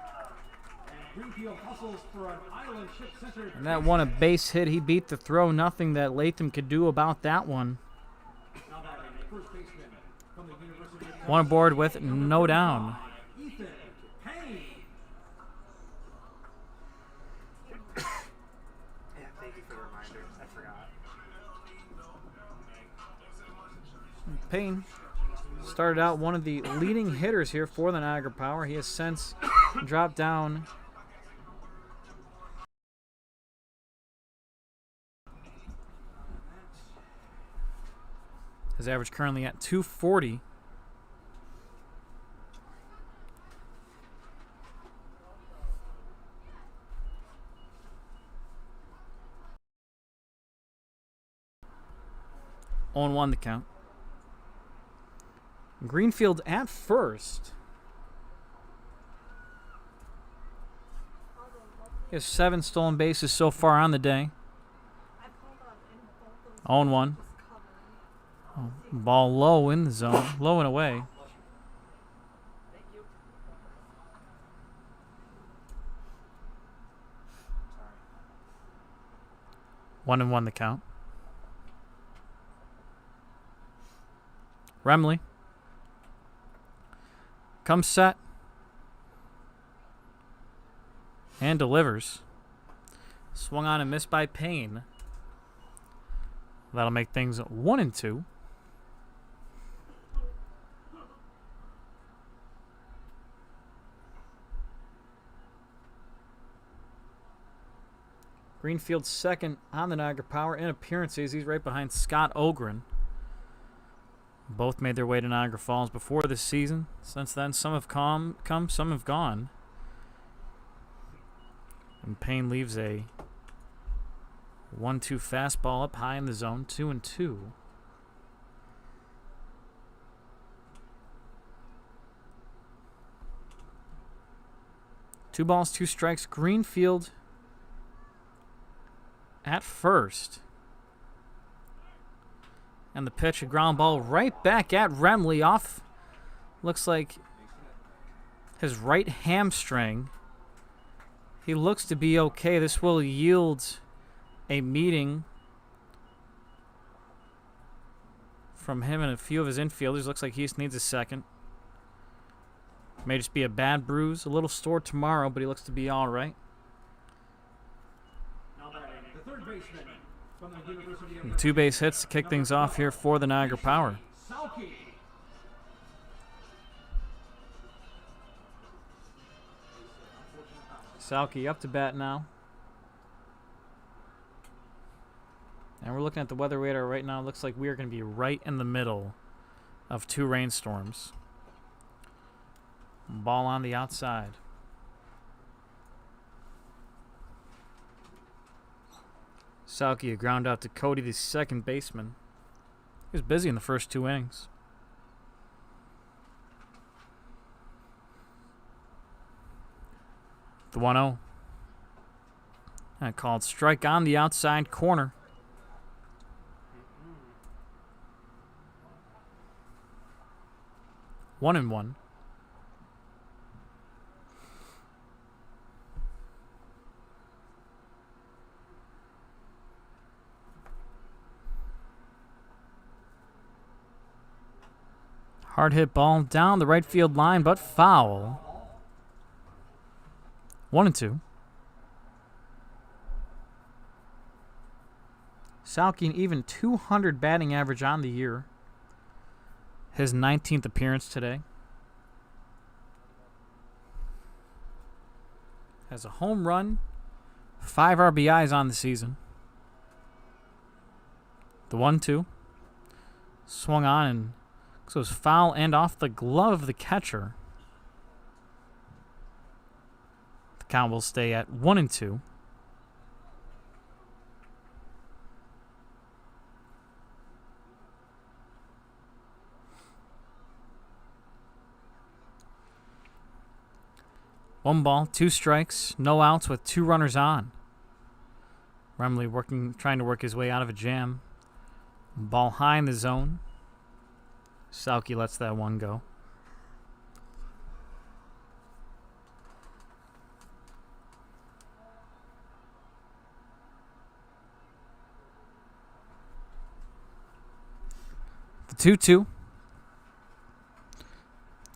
And that one a base hit. He beat the throw. Nothing that Latham could do about that one. One aboard with no down. Payne started out one of the leading hitters here for the Niagara Power. He has since dropped down. His average currently at 240. On 1 the count. Greenfield at first. He has 7 stolen bases so far on the day. 0-1. Oh, ball low in the zone. Low and away. One and 1 the count. Remley comes set and delivers. Swung on and missed by Payne. That'll make things 1-2. Greenfield second on the Niagara Power in appearances. He's right behind Scott Ogren. Both made their way to Niagara Falls before this season. Since then, some have come, some have gone. And Payne leaves a 1-2 fastball up high in the zone, 2-2. Two balls, two strikes. Greenfield at first. And the pitch, a ground ball right back at Remley off. Looks like his right hamstring. He looks to be okay. This will yield a meeting from him and a few of his infielders. Looks like he just needs a second. May just be a bad bruise. A little sore tomorrow, but he looks to be all right. The third baseman from the University of And 2 base hits to kick things off here for the Niagara Power. Salke. Salke up to bat now. And we're looking at the weather radar right now. Looks like we are going to be right in the middle of 2 rainstorms. Ball on the outside. Salke, a ground out to Cody, the second baseman. He was busy in the first 2 innings. The 1-0. That called strike on the outside corner. One and one. Hard hit ball down the right field line, but foul. 1-2. Salke, an even 200 batting average on the year. His 19th appearance today. Has a home run, 5 RBIs on the season. The 1-2. Swung on and so it was foul and off the glove of the catcher. The count will stay at 1-2. One ball, 2 strikes, no outs with 2 runners on. Remley trying to work his way out of a jam. Ball high in the zone. Salke lets that one go. The 2-2.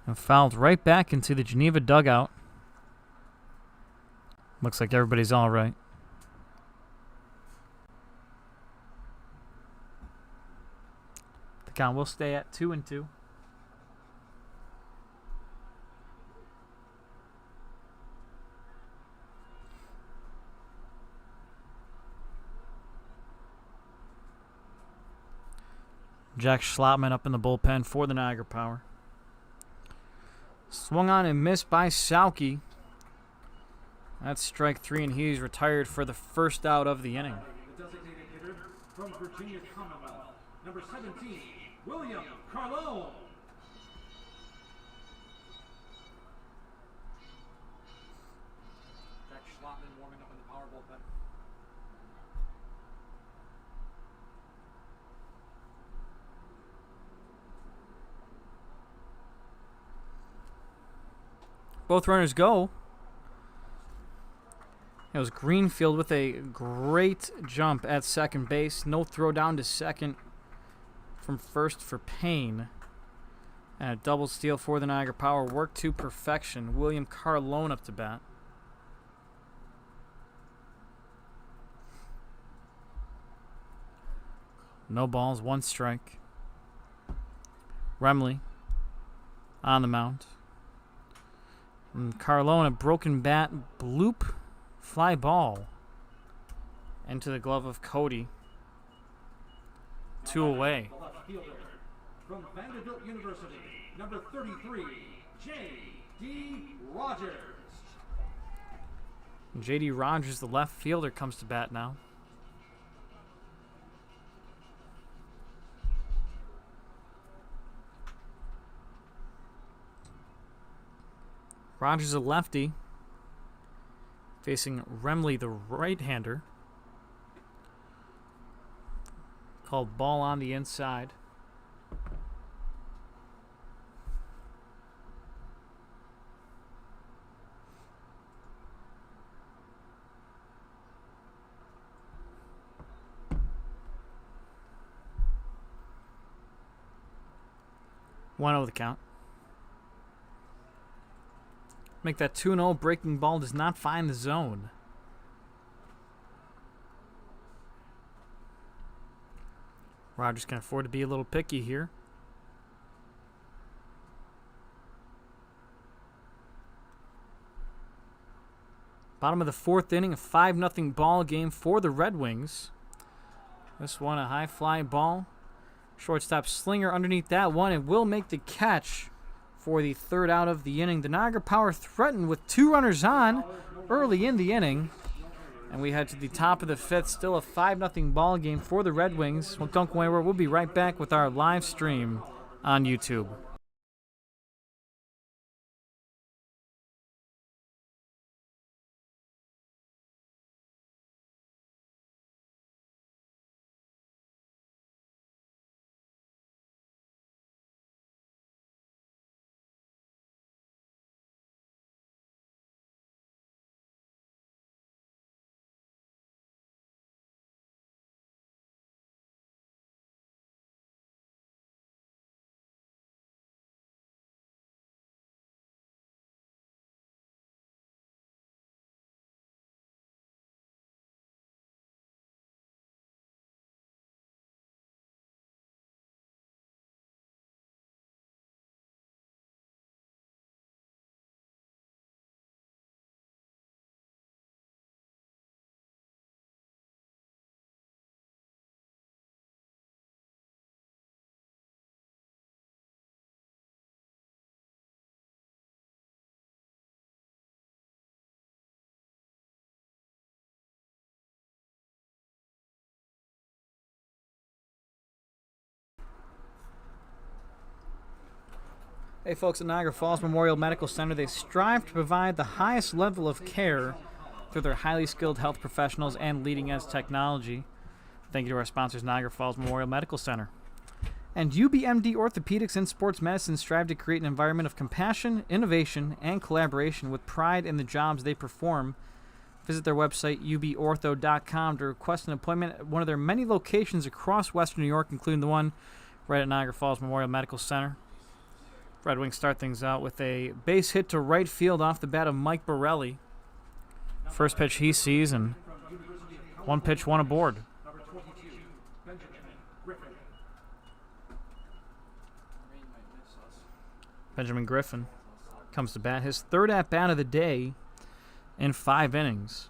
And fouled right back into the Geneva dugout. Looks like everybody's all right. The count will stay at 2-2. Jack Schlotman up in the bullpen for the Niagara Power. Swung on and missed by Salke. That's strike 3, and he's retired for the first out of the inning. The designated hitter from Virginia Commonwealth, number 17, William Carlone. Jack Schlotman warming up in the power bullpen. Both runners go. It was Greenfield with a great jump at second base. No throw down to second from first for Payne. And a double steal for the Niagara Power. Worked to perfection. William Carlone up to bat. No balls, 1 strike. Remley on the mound. And Carlone, a broken bat, bloop, fly ball into the glove of Cody. 2 away. The left fielder from Vanderbilt University, number 33, J.D. Rogers. J.D. Rogers, the left fielder, comes to bat now. Rogers, a lefty, facing Remley, the right-hander. Called ball on the inside. One over the count. Make that 2-0. Breaking ball does not find the zone. Rogers can afford to be a little picky here. Bottom of the 4th inning, a 5-0 ball game for the Red Wings. This one, a high fly ball. Shortstop Slinger underneath that one, and will make the catch for the 3rd out of the inning. The Niagara Power threatened with 2 runners on early in the inning. And we head to the top of the 5th. Still a 5-0 ball game for the Red Wings. Well, don't go anywhere. We'll be right back with our live stream on YouTube. Hey folks, at Niagara Falls Memorial Medical Center, they strive to provide the highest level of care through their highly skilled health professionals and leading-edge technology. Thank you to our sponsors, Niagara Falls Memorial Medical Center. And UBMD Orthopedics and Sports Medicine strive to create an environment of compassion, innovation, and collaboration with pride in the jobs they perform. Visit their website, ubortho.com, to request an appointment at one of their many locations across Western New York, including the one right at Niagara Falls Memorial Medical Center. Red Wings start things out with a base hit to right field off the bat of Mike Borelli. First pitch he sees, and 1 pitch, 1 aboard. Benjamin Griffin comes to bat. His 3rd at-bat of the day in 5 innings.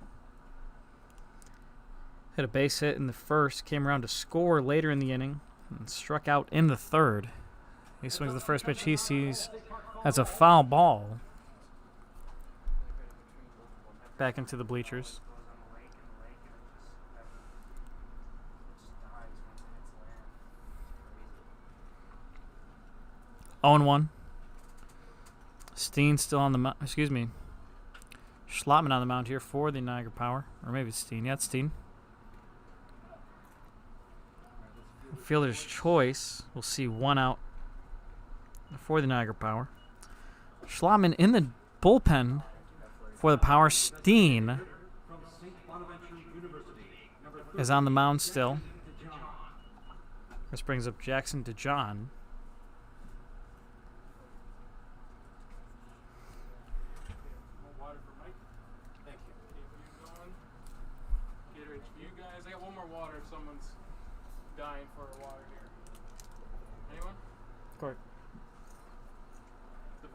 Hit a base hit in the 1st, came around to score later in the inning, and struck out in the 3rd. He swings the first pitch he sees as a foul ball. Back into the bleachers. Oh and 1. Steen still on the mound. Excuse me. Schlotman on the mound here for the Niagara Power. Or maybe it's Steen. Yeah, it's Steen. Fielder's choice. We'll see 1 out for the Niagara Power. Schlotman in the bullpen for the Power. Steen is on the mound still. This brings up Jackson DeJohn.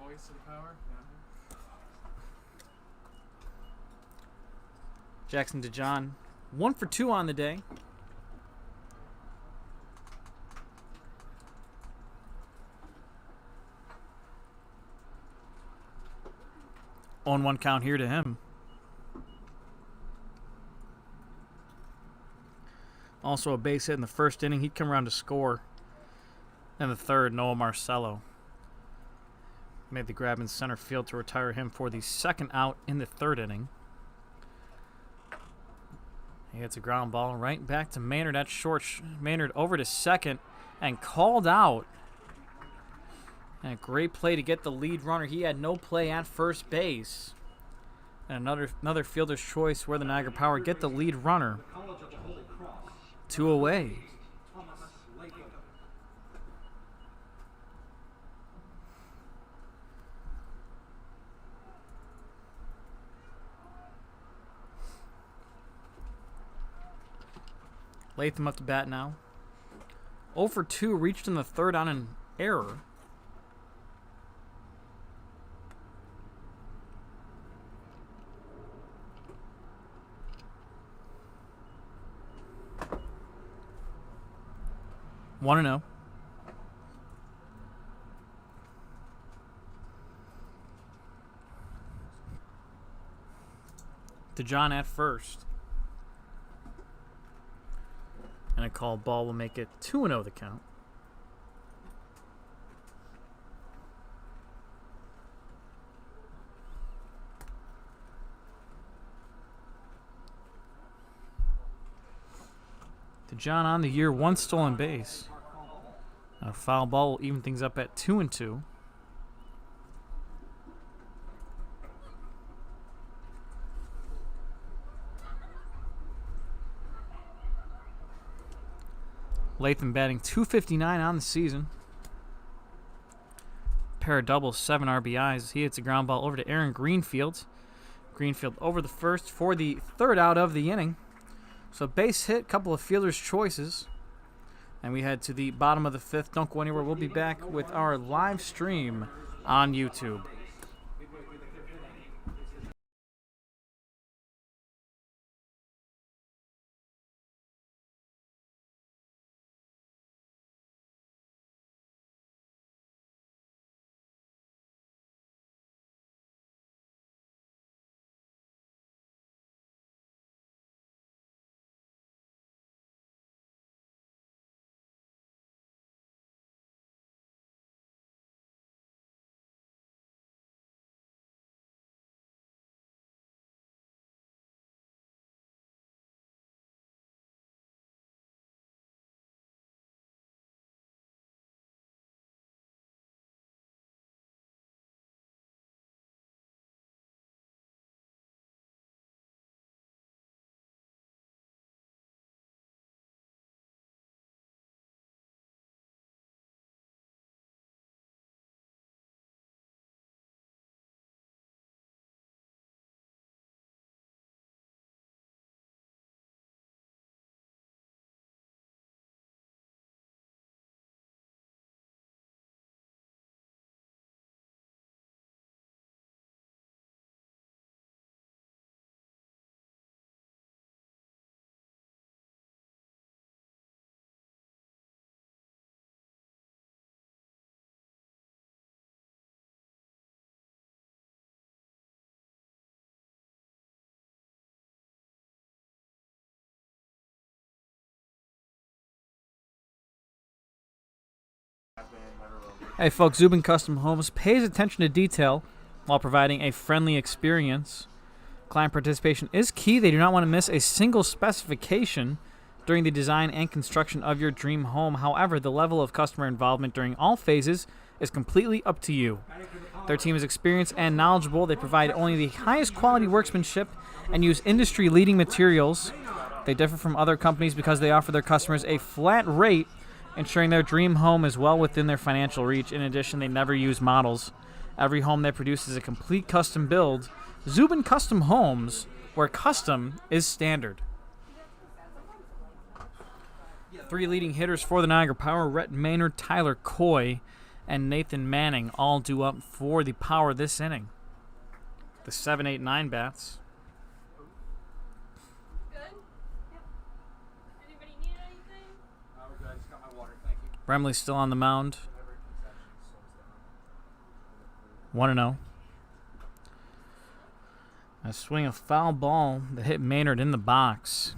Voice of the power. Jackson to John. 1 for 2 on the day. On 1 count here to him. Also a base hit in the first inning. He'd come around to score. In the third, Noah Marcello made the grab in center field to retire him for the second out in the third inning. He hits a ground ball right back to Maynard at short. Maynard over to second and called out. And a great play to get the lead runner. He had no play at first base. And another fielder's choice where the Niagara Power get the lead runner. 2 away. Latham up to bat now. 0 for 2, reached in the third on an error. One and 0. To John at first. And a called ball will make it 2-0 the count. To John on the year, 1 stolen base. A foul ball will even things up at 2-2. Latham batting .259 on the season. Pair of doubles, 7 RBIs. He hits a ground ball over to Aaron Greenfield. Greenfield over the first for the third out of the inning. So base hit, couple of fielders' choices. And we head to the bottom of the 5th. Don't go anywhere. We'll be back with our live stream on YouTube. Hey folks, Zubin Custom Homes pays attention to detail while providing a friendly experience. Client participation is key. They do not want to miss a single specification during the design and construction of your dream home. However, the level of customer involvement during all phases is completely up to you. Their team is experienced and knowledgeable. They provide only the highest quality workmanship and use industry-leading materials. They differ from other companies because they offer their customers a flat rate, ensuring their dream home is well within their financial reach. In addition, they never use models. Every home they produce is a complete custom build. Zubin Custom Homes, where custom is standard. 3 leading hitters for the Niagara Power: Rhett Maynard, Tyler Coy, and Nathan Manning all due up for the Power this inning. The 7, 8, 9 bats. Good? Yep. Anybody need anything? We're good. I just got my water. Thank you. Remley's still on the mound. 1-0. A swing, a foul ball that hit Maynard in the box.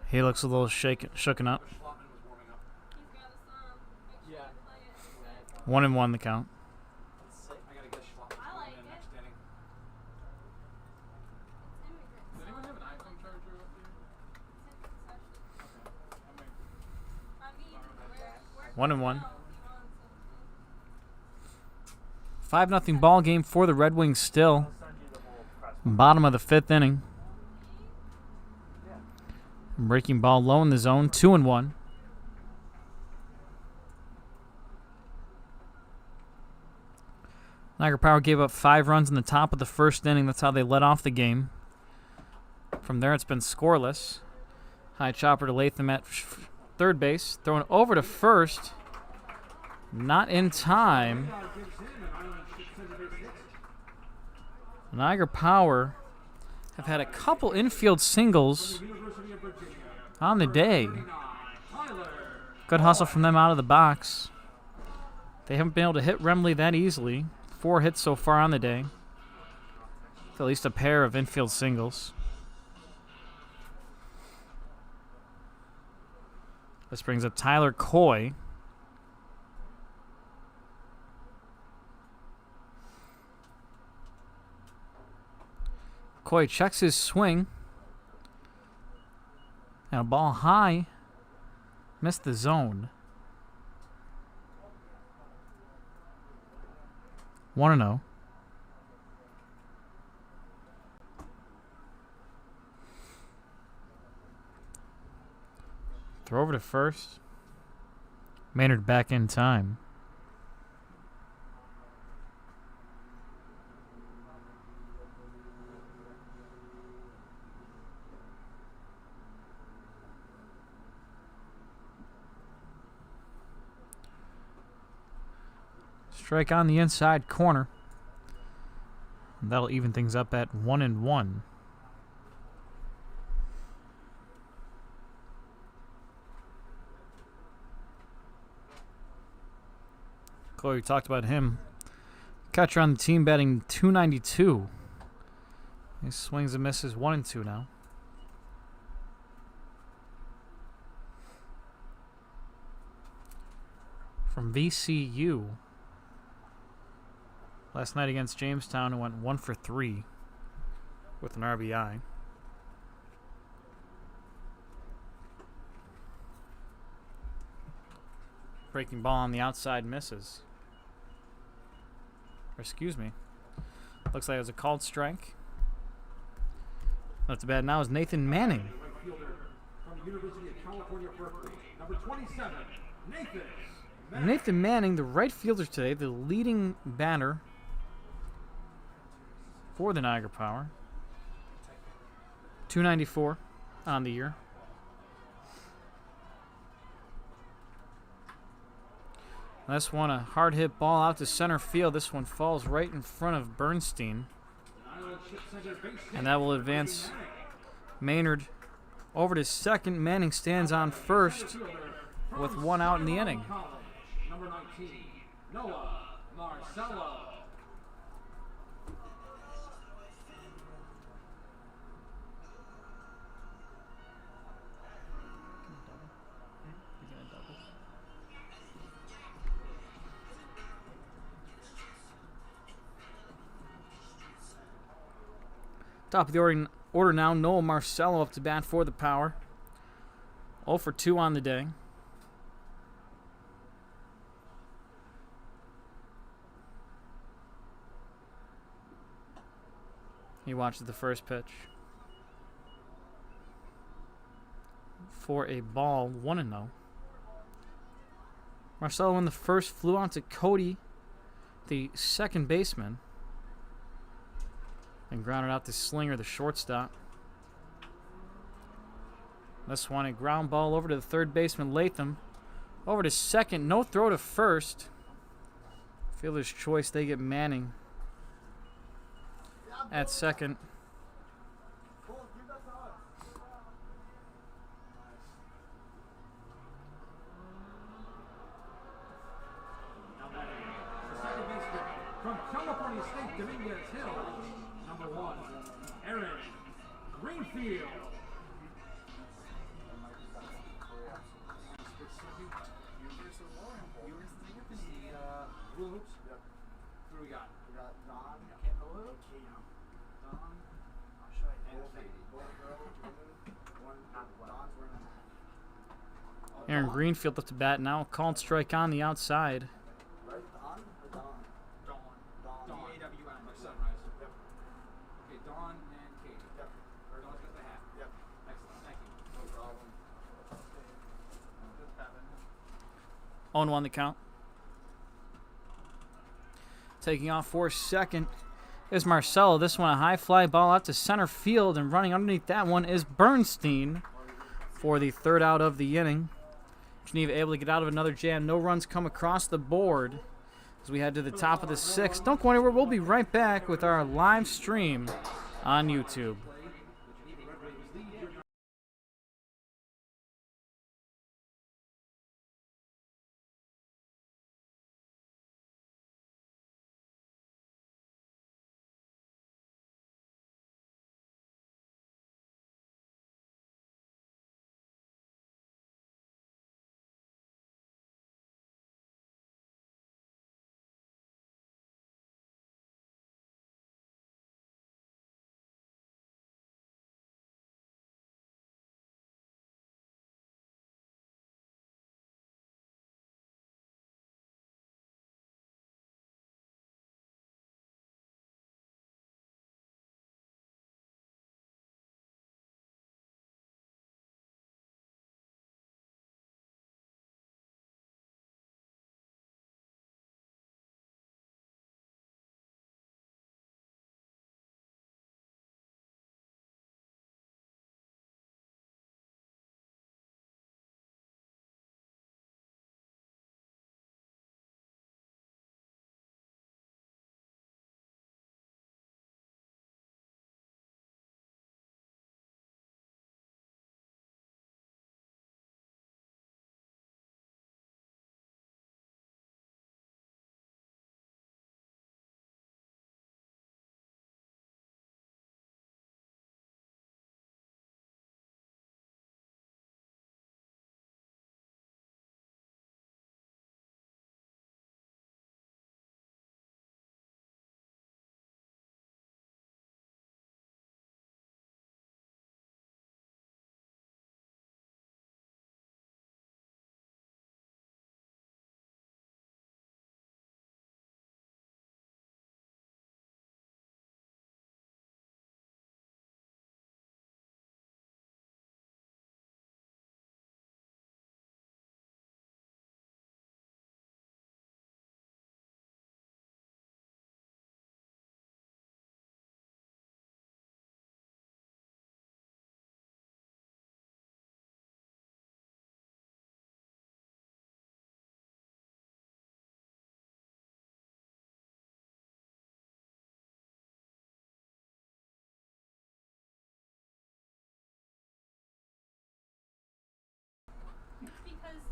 He looks a little shooken up. Schlottman was warming up. He's got a song. Make sure Yeah. you play it. 1-1 the count. I gotta get Schlottman I like in it. next inning. Does anyone have an iPhone charger up there? Okay. 1-1. 5-0 ball game for the Red Wings still. Bottom of the 5th inning. Breaking ball low in the zone. 2-1. Niagara Power gave up 5 runs in the top of the 1st inning. That's how they led off the game. From there, it's been scoreless. High chopper to Latham at third base. Thrown over to first. Not in time. Niagara Power have had a couple infield singles on the day. Good hustle from them out of the box. They haven't been able to hit Remley that easily. 4 hits so far on the day. With at least a pair of infield singles. This brings up Tyler Coy. Coy checks his swing. And a ball high. Missed the zone. 1-0. Throw over to first. Maynard back in time. Strike on the inside corner. And that'll even things up at 1-1. Chloe talked about him. Catcher on the team batting .292. He swings and misses 1-2 now. From VCU. Last night against Jamestown, who went 1 for 3 with an RBI. Breaking ball on the outside misses. Or excuse me. Looks like it was a called strike. Not too bad now is Nathan Manning. Right fielder from University of California, Berkeley, number 27, Nathan Manning. Nathan Manning, the right fielder today, the leading batter for the Niagara Power. .294 on the year. This one, a hard hit ball out to center field. This one falls right in front of Bernstein. And that will advance Maynard over to second. Manning stands on first with 1 out in the inning. Number 19, Noah Marcello. Top of the order now, Noah Marcello up to bat for the Power. 0 for 2 on the day. He watches the first pitch. For a ball, 1-0. Marcello in the first flew on to Cody, the second baseman. And grounded out to Slinger, the shortstop. This one, a ground ball over to the third baseman, Latham. Over to second, no throw to first. Fielder's choice, they get Manning at second. The second baseman from California State Dominguez Hill, number 1, Aaron Greenfield. Blue hoops? Yep. Who do we got? We got Don. Don. I'll show you. And Katie. Don's wearing a hat. Aaron Greenfield up to bat now. Called strike on the outside. Right? Don or Don? Dawn. Dawn. D-A-W-N, like sunrise. Yep. Okay, Dawn and Katie. Yep. Or Dawn's got the hat. Yep. Excellent, thank you. No problem. 0-1 the count. Taking off for second is Marcelo. This one a high fly ball out to center field, and running underneath that one is Bernstein for the third out of the inning. Geneva able to get out of another jam. No runs come across the board as we head to the top of the sixth. Don't go anywhere. We'll be right back with our live stream on YouTube.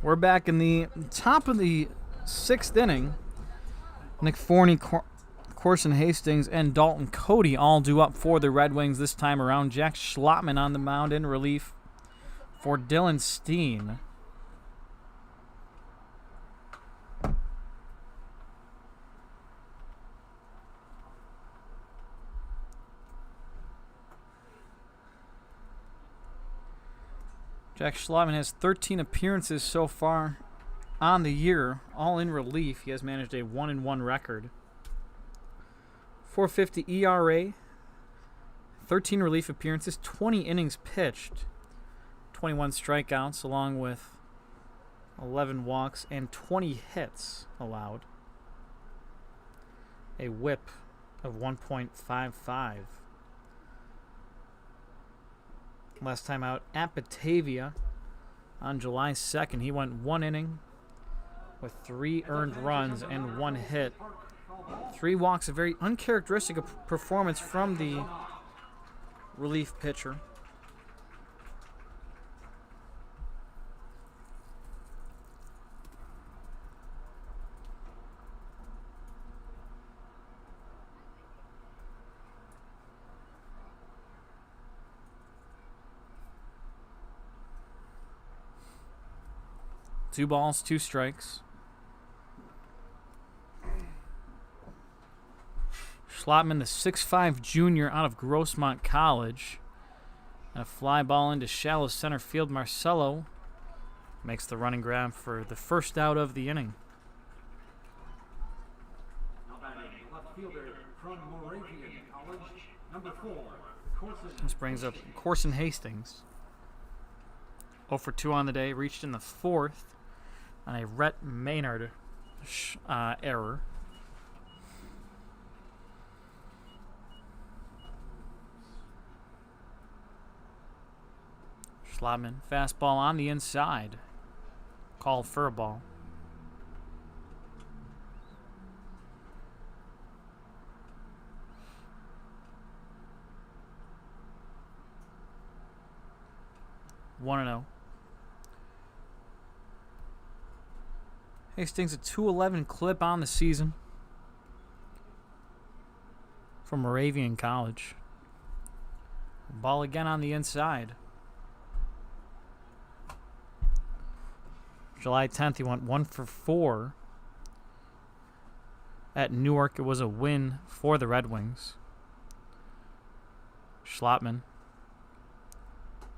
We're back in the top of the sixth inning. Nick Forney, Corson Hastings, and Dalton Cody all due up for the Red Wings this time around. Jack Schlottman on the mound in relief for Dylan Steen. Jack Schlottman has 13 appearances so far on the year, all in relief. He has managed a 1-1 record. 4.50 ERA, 13 relief appearances, 20 innings pitched, 21 strikeouts, along with 11 walks and 20 hits allowed. A whip of 1.55. Last time out at Batavia on July 2nd, he went 1 inning with 3 earned runs and 1 hit. 3 walks, a very uncharacteristic performance from the relief pitcher. Two balls, 2 strikes. Schlotman, the 6'5 junior out of Grossmont College. And a fly ball into shallow center field. Marcelo makes the running grab for the first out of the inning. Now batting, left fielder from Moravian College, number 4, Corson. This brings up Corson Hastings. 0 for 2 on the day, reached in the 4th on a Rhett Maynard error. Schlotman, fastball on the inside. Called for a ball. One and 0. Hastings a 211 clip on the season from Moravian College. Ball again on the inside. July 10th, he went 1 for 4 at Newark. It was a win for the Red Wings. Schlotman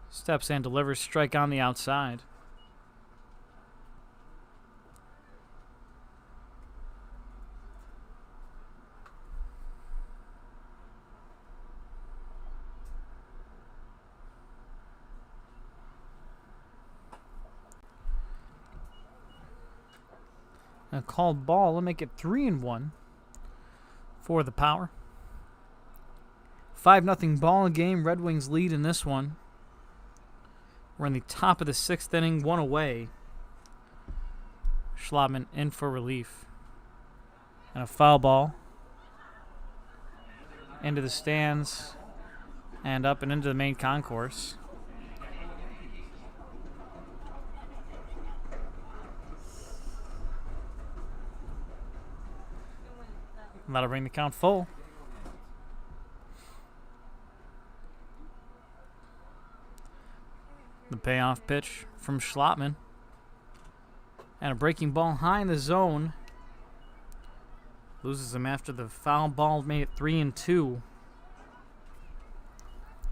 steps and delivers, strike on the outside. A called ball will make it 3-1 for the Power. 5-0 ball game. Red Wings lead in this one. We're in the top of the 6th inning, 1 away. Schlotman in for relief. And a foul ball into the stands and up and into the main concourse. That'll bring the count full. The payoff pitch from Schlotman. And a breaking ball high in the zone. Loses him after the foul ball made it 3-2.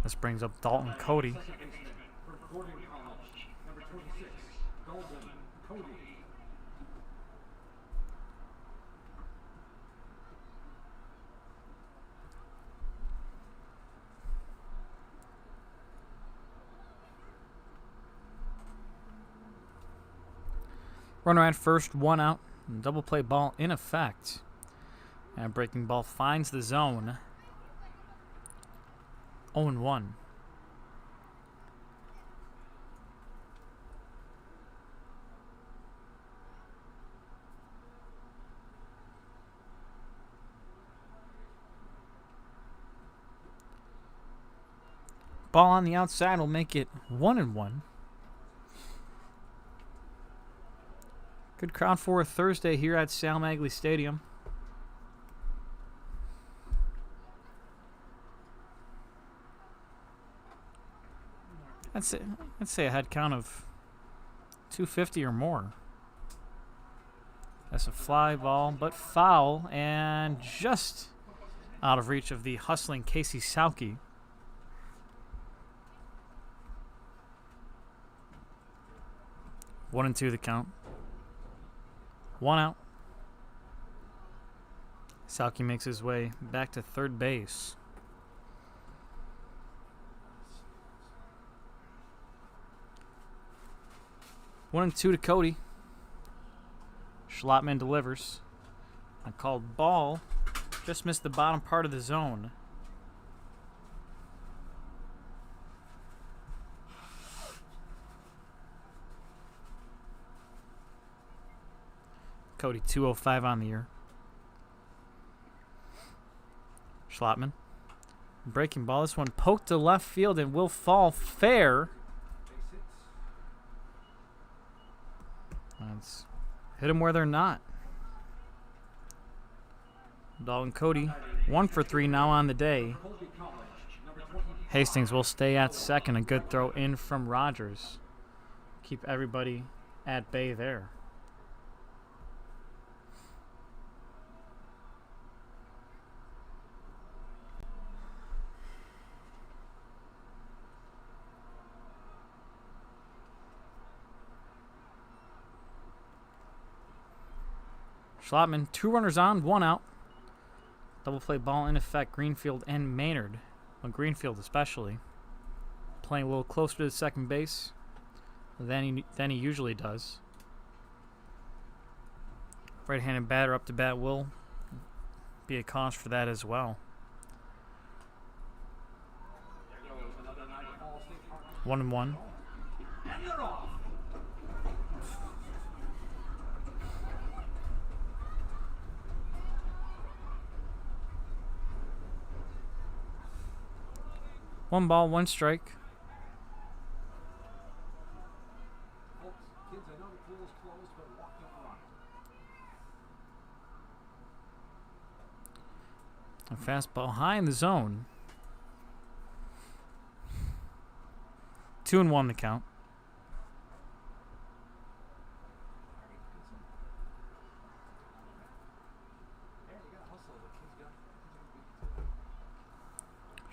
This brings up Dalton Cody. Second baseman from Gordon College, number 26, Dalton Cody. Runner at first, 1 out. Double play ball in effect. And a breaking ball finds the zone. 0-1. Ball on the outside will make it 1-1. Good crowd for a Thursday here at Sal Magley Stadium. I'd say a head count of 250 or more. That's a fly ball, but foul and just out of reach of the hustling Casey Sauke. 1-2 the count. 1 out. Sauke makes his way back to third base. 1-2 to Cody. Schlotman delivers. A called ball. Just missed the bottom part of the zone. Cody 205 on the year. Schlotman. Breaking ball. This one poked to left field and will fall fair. Let's hit them where they're not. Dalton Cody, 1 for 3 now on the day. Hastings will stay at second. A good throw in from Rogers. Keep everybody at bay there. Schlotman, 2 runners on, 1 out. Double play ball in effect. Greenfield and Maynard. Well, Greenfield especially. Playing a little closer to the second base than he usually does. Right-handed batter up to bat will be a cause for that as well. 1-1. One ball, 1 strike. Kids, I know the pool is closed, but walk don't run. A fastball high in the zone. 2-1 the count.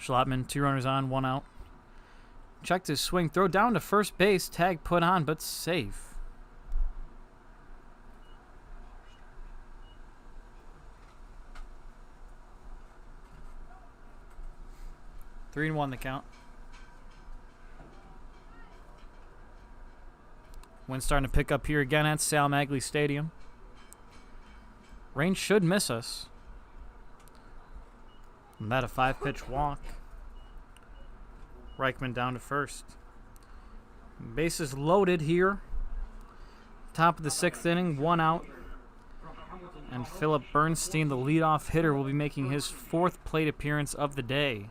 Schlotman, 2 runners on, 1 out. Checked his swing, throw down to first base, tag put on, but safe. Three and 1 the count. Wind starting to pick up here again at Sal Magley Stadium. Rain should miss us. And that a 5-pitch walk. Reichman down to first. Bases loaded here. Top of the 6th inning, 1 out. And Philip Bernstein, the leadoff hitter, will be making his 4th plate appearance of the day.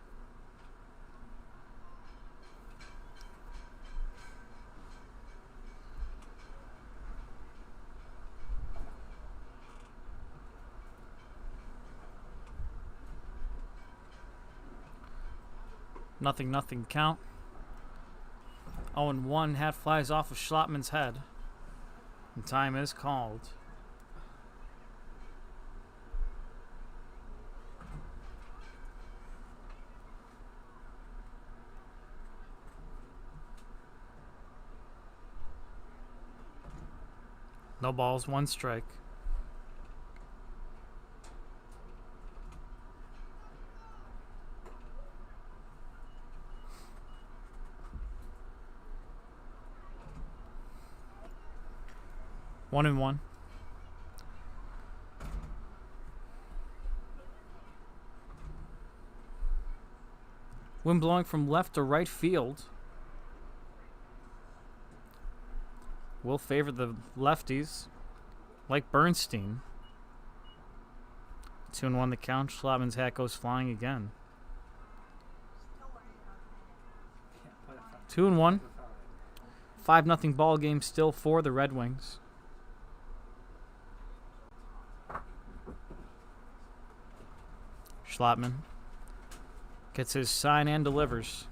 Nothing count. 0-1. Hat flies off of Schlotman's head. And time is called. No balls, 1 strike. One and 1. Wind blowing from left to right field. Will favor the lefties, like Bernstein. 2-1 the count. Schlotman's hat goes flying again. 2-1. 5-0 ball game still for the Red Wings. Schlotman gets his sign and delivers.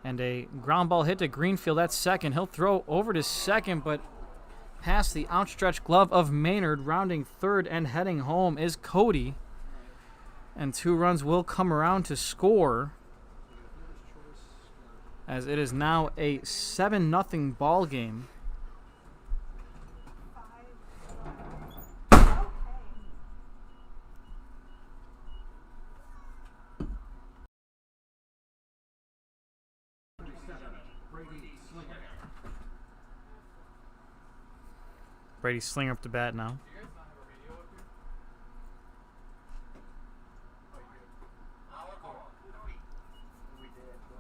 And a ground ball hit to Greenfield at second. He'll throw over to second, but past the outstretched glove of Maynard. Rounding third and heading home is Cody. And 2 runs will come around to score, as it is now a 7-0 ball game. Brady Slinger up to bat now. It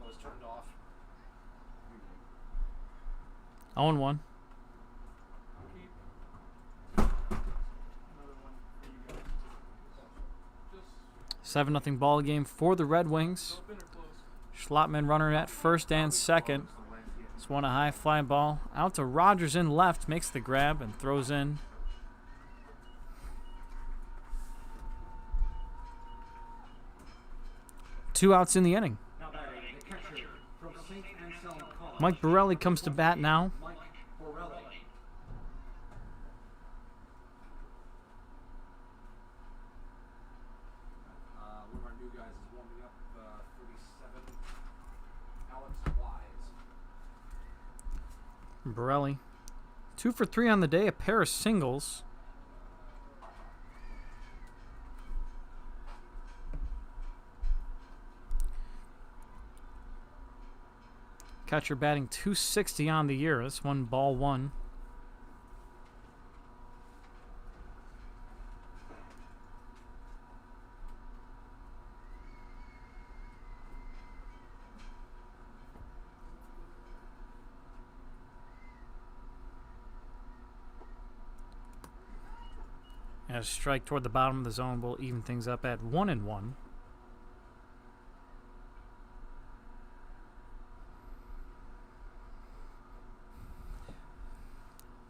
was turned off. 0-1. 7-0 ball game for the Red Wings. Schlottman runner at first and second. This one a high fly ball out to Rogers in left, makes the grab and throws in. Two outs in the inning. Now batting, the catcher from St. Anselm College. Mike Borelli comes to bat now. Mike Borelli. One of our new guys is warming up, 37, Alex Wise. Borelli. 2 for 3 on the day, a pair of singles. Catcher batting .260 on the year. That's 1-1. And a strike toward the bottom of the zone will even things up at 1-1.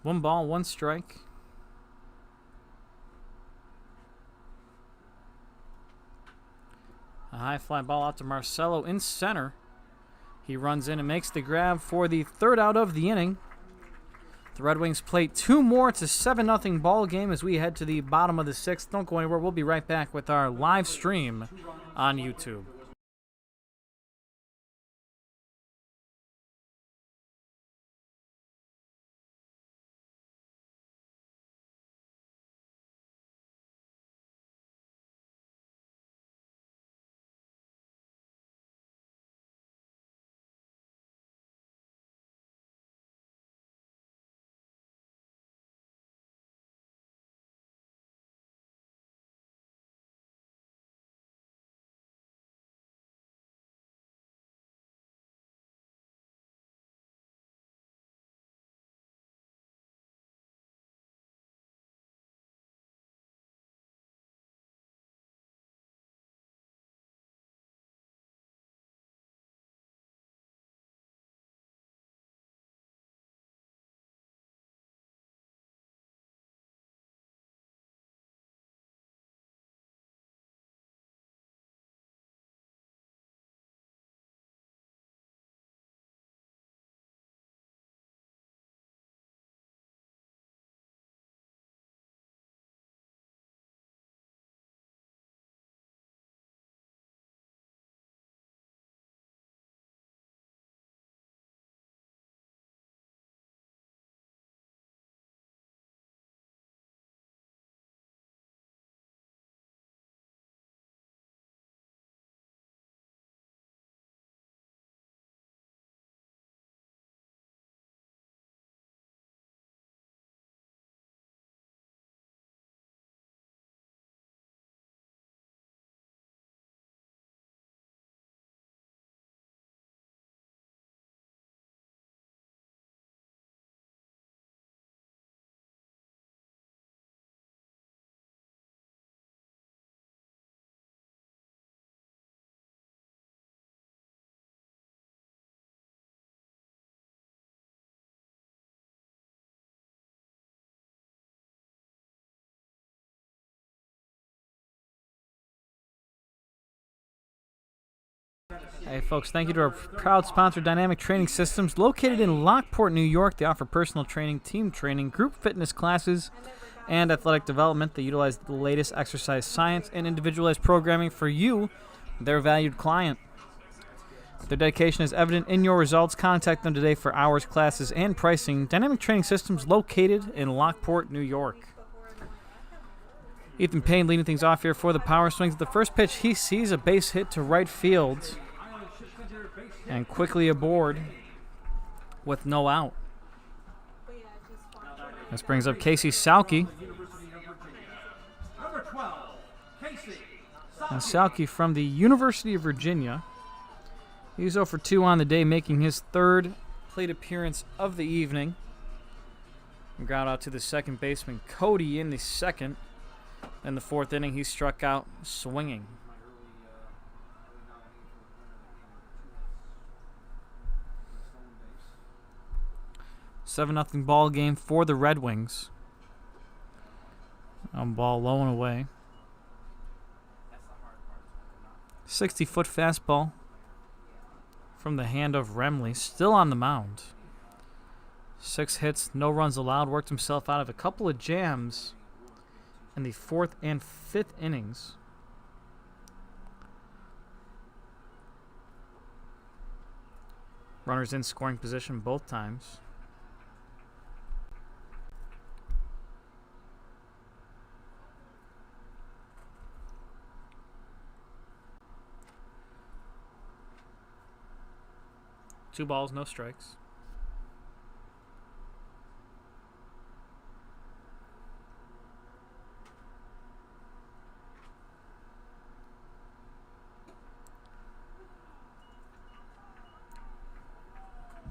1 ball, 1 strike. A high fly ball out to Marcelo in center. He runs in and makes the grab for the 3rd out of the inning. The Red Wings play 2 more. It's a 7-0 ball game as we head to the bottom of the 6th. Don't go anywhere. We'll be right back with our live stream on YouTube. Hey folks, thank you to our proud sponsor, Dynamic Training Systems, located in Lockport, New York. They offer personal training, team training, group fitness classes, and athletic development. They utilize the latest exercise science and individualized programming for you, their valued client. Their dedication is evident in your results. Contact them today for hours, classes, and pricing. Dynamic Training Systems located in Lockport, New York. Ethan Payne leading things off here for the Power Swings. At the first pitch, he sees a base hit to right field and quickly aboard with no out. This brings up Casey Salke. Number 12, Casey. Now Salke from the University of Virginia. He's 0 for 2 on the day, making his 3rd plate appearance of the evening. Ground out to the second baseman, Cody, in the 2nd. In the 4th inning, he struck out swinging. 7-0 ball game for the Red Wings. Ball low and away. 60-foot fastball from the hand of Remley, still on the mound. 6 hits, no runs allowed. Worked himself out of a couple of jams in the 4th and 5th innings. Runners in scoring position both times. Two balls, no strikes.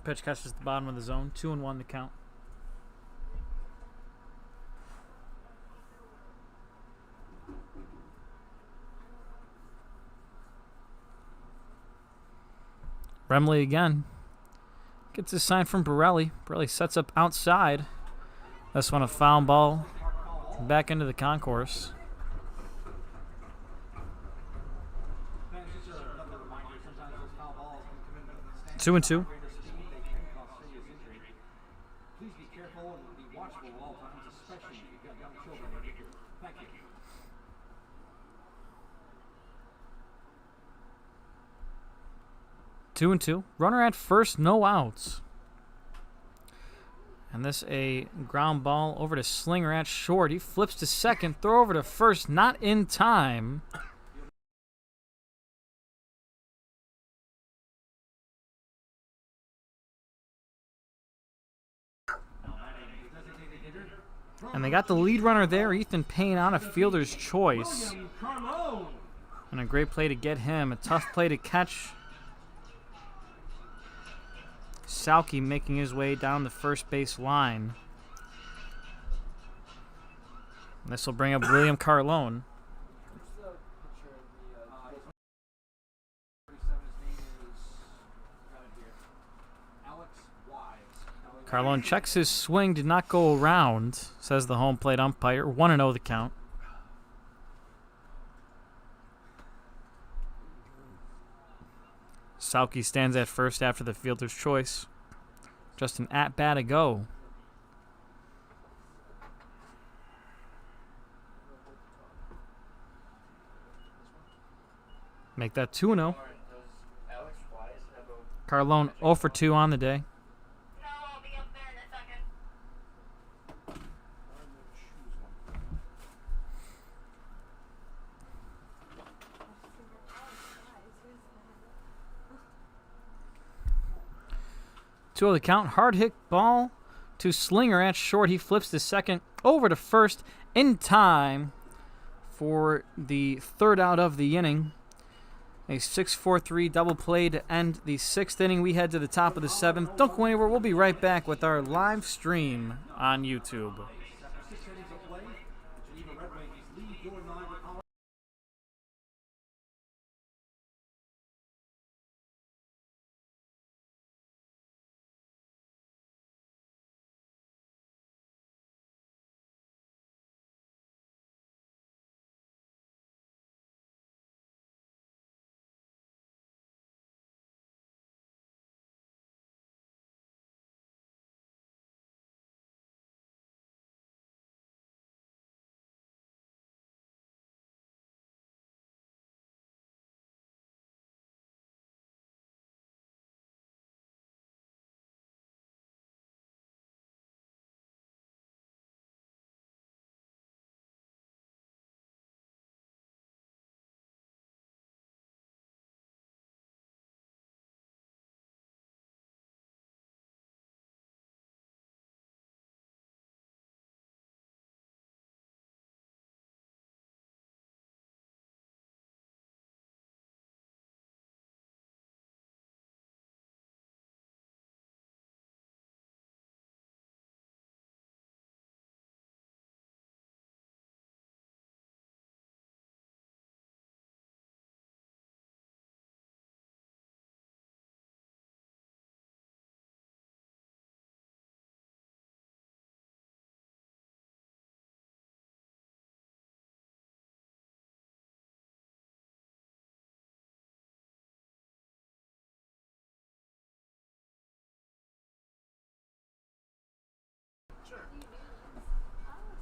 Pitch catches the bottom of the zone. 2-1 to count. Remley again. Gets his sign from Borelli. Borelli sets up outside. This one a foul ball back into the concourse. Fans, just another reminder, sometimes those foul balls can come into the stands. 2-2. Greater speed, they can cause serious injury. Please be careful and be watchful at all times, especially if you've got young children in your group. Thank you. 2-2. Runner at first, no outs. And this a ground ball over to Slinger at short. He flips to second, throw over to first, not in time. And they got the lead runner there, Ethan Payne, on a fielder's choice. And a great play to get him. A tough play to catch. Salke making his way down the first base line. This will bring up William Carlone. Carlone checks his swing, did not go around, says the home plate umpire. 1-0 the count. Salke stands at first after the fielder's choice. Just an at-bat to go. Make that 2-0. Carlone 0 for 2 on the day. Two of the count. Hard hit ball to Slinger at short. He flips to second, over to first in time for the third out of the inning. A 6-4-3 double play to end the 6th inning. We head to the top of the 7th. Don't go anywhere. We'll be right back with our live stream on YouTube.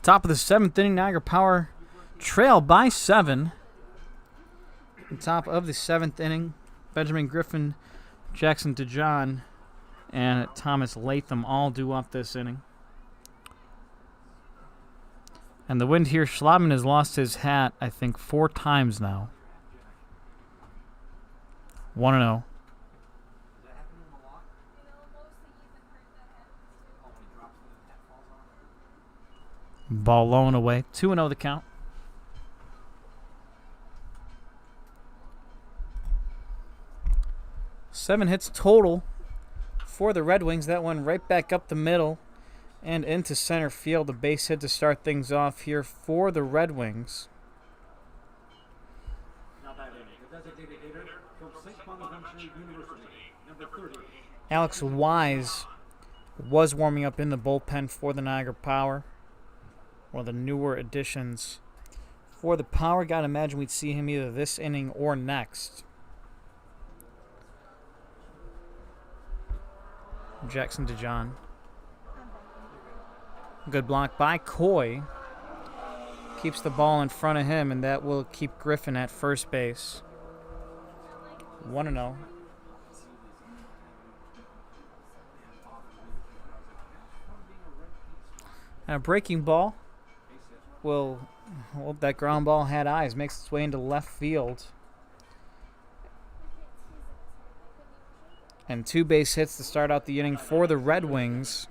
Top of the 7th inning, Niagara Power trail by 7. Top of the 7th inning, Benjamin Griffin, Jackson DeJohn, and Thomas Latham all due up this inning. And the wind here, Schlotman has lost his hat, I think, 4 times now. 1-0. Ball low and away. 2-0 the count. Seven hits total for the Red Wings. That one right back up the middle and into center field. A base hit to start things off here for the Red Wings. Alex Wise was warming up in the bullpen for the Niagara Power. One of the newer additions for the Power. Gotta imagine we'd see him either this inning or next. Jackson DeJohn. Good block by Coy. Keeps the ball in front of him, and that will keep Griffin at first base. 1-0. And a breaking ball will, well, that ground ball had eyes, makes its way into left field. And 2 base hits to start out the inning for the Red Wings.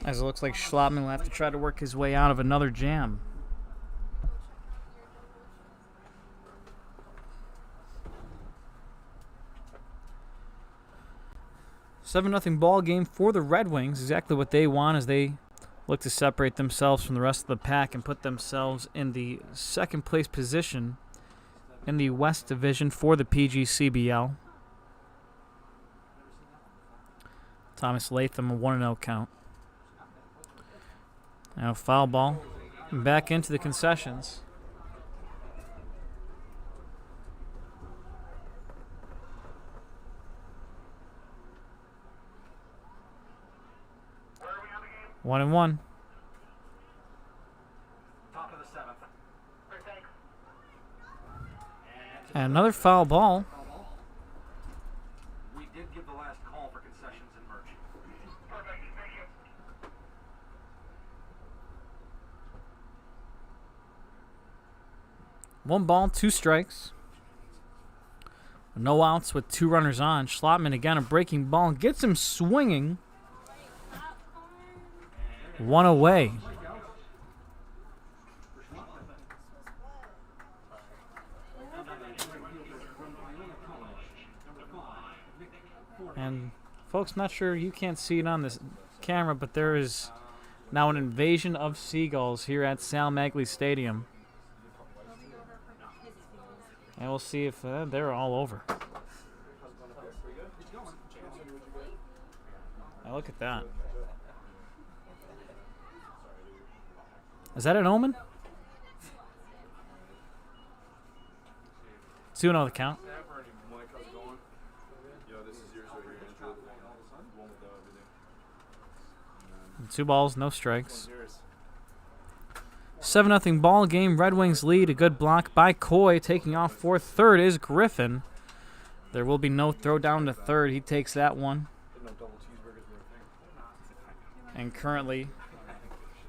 As it looks like Schlotman will have to try to work his way out of another jam. $7-0 ball game for the Red Wings. Exactly what they want as they look to separate themselves from the rest of the pack and put themselves in the second place position in the West Division for the PGCBL. Thomas Latham, a 1-0 count. Now foul ball. Back into the concessions. One and one. Top of the 7th. And another foul ball. We did give the last call for concessions and merch. One ball, 2 strikes. No outs with 2 runners on. Schlotman again, a breaking ball. Gets him swinging. 1 away. And folks, not sure, you can't see it on this camera, but there is now an invasion of seagulls here at Sal Magley Stadium. And we'll see if they're all over. Now look at that. Is that an omen? 2-0 the count. And 2 balls, no strikes. 7-0 ball game. Red Wings lead. A good block by Coy. Taking off for third is Griffin. There will be no throw down to third. He takes that one. And currently,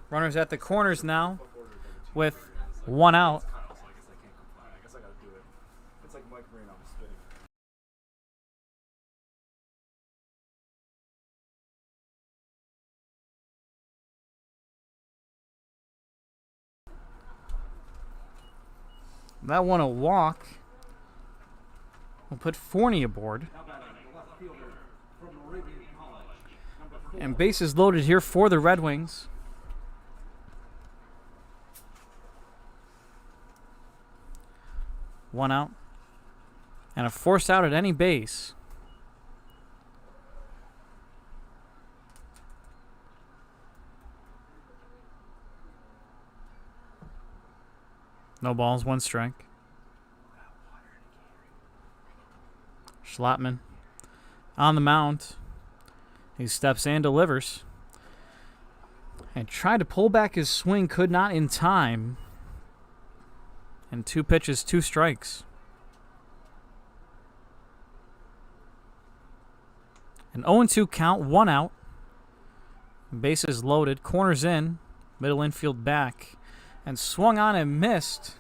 runners at the corners now with 1 out. That one a walk. We'll put Forney aboard. And bases loaded here for the Red Wings. One out. And a force out at any base. No balls, 1 strike. Schlotman on the mound. He steps in, delivers. And tried to pull back his swing, could not in time. And 2 pitches, 2 strikes. An 0-2 count, 1 out. Bases loaded, corners in, middle infield back. And swung on and missed.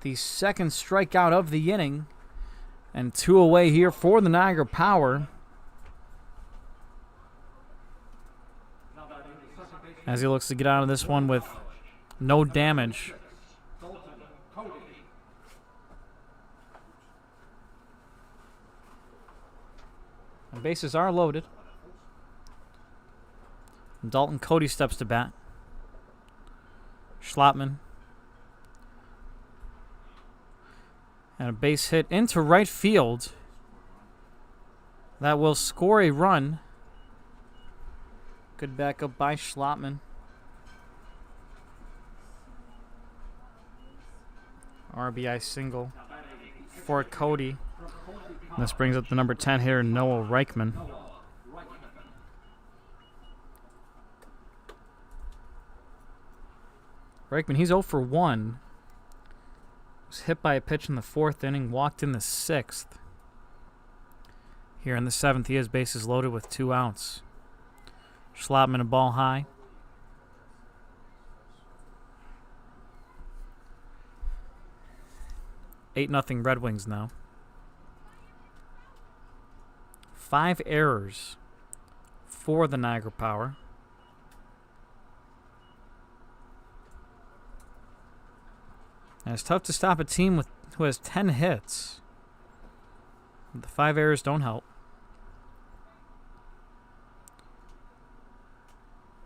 The second strikeout of the inning. And 2 away here for the Niagara Power. As he looks to get out of this one with no damage. And bases are loaded. Dalton Cody steps to bat. Schlotman. And a base hit into right field. That will score a run. Good backup by Schlotman. RBI single for Cody. And this brings up the number 10 hitter, Noah Reichman. Reichman, he's 0 for 1. Was hit by a pitch in the 4th inning, walked in the 6th. Here in the 7th, he has bases loaded with 2 outs. Schlotman a ball high. Eight 0 Red Wings now. 5 errors for the Niagara Power. And it's tough to stop a team who has 10 hits. The 5 errors don't help.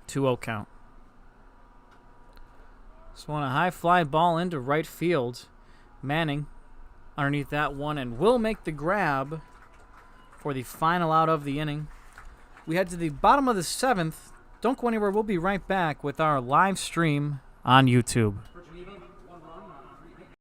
2-0 count. So on a high fly ball into right field. Manning underneath that one and will make the grab for the final out of the inning. We head to the bottom of the 7th. Don't go anywhere. We'll be right back with our live stream on YouTube. For Geneva, 1 run on 3 hits.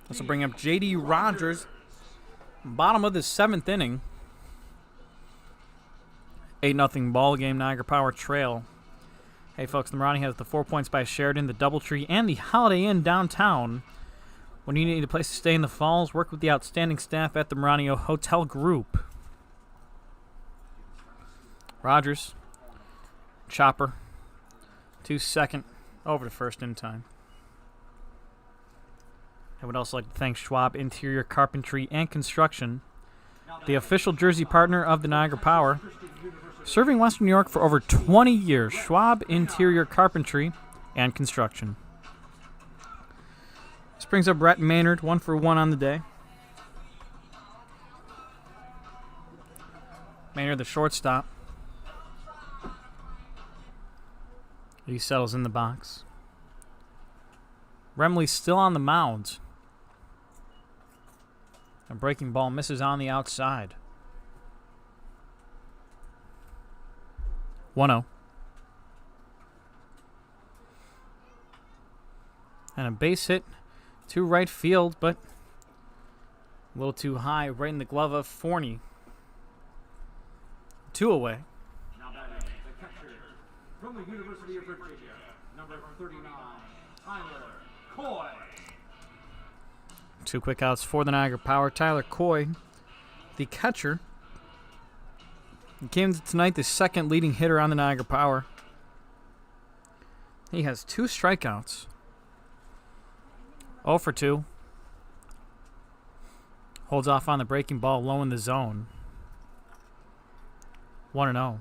This will bring up J.D. Rogers. Bottom of the 7th inning. 8-0 ball game. Niagara Power trail. Hey folks, the Marani has the 4 points by Sheridan, the Doubletree, and the Holiday Inn downtown. When you need a place to stay in the falls, work with the outstanding staff at the Marani Hotel Group. Rogers. Chopper. To second. Over to first in time. I would also like to thank Schwab Interior Carpentry and Construction, the official jersey partner of the Niagara Power. Serving Western New York for over 20 years, Schwab Interior Carpentry and Construction. This brings up Brett Maynard, 1 for 1 on the day. Maynard, the shortstop. He settles in the box. Remley still on the mound. A breaking ball misses on the outside. 1-0. And a base hit to right field, but a little too high, right in the glove of Forney. 2 away. Now batting, the catcher from the University of Virginia, number 39, Tyler Coy. 2 quick outs for the Niagara Power. Tyler Coy, the catcher, he came to tonight the second leading hitter on the Niagara Power. He has 2 strikeouts. 0 for 2. Holds off on the breaking ball low in the zone. 1-0.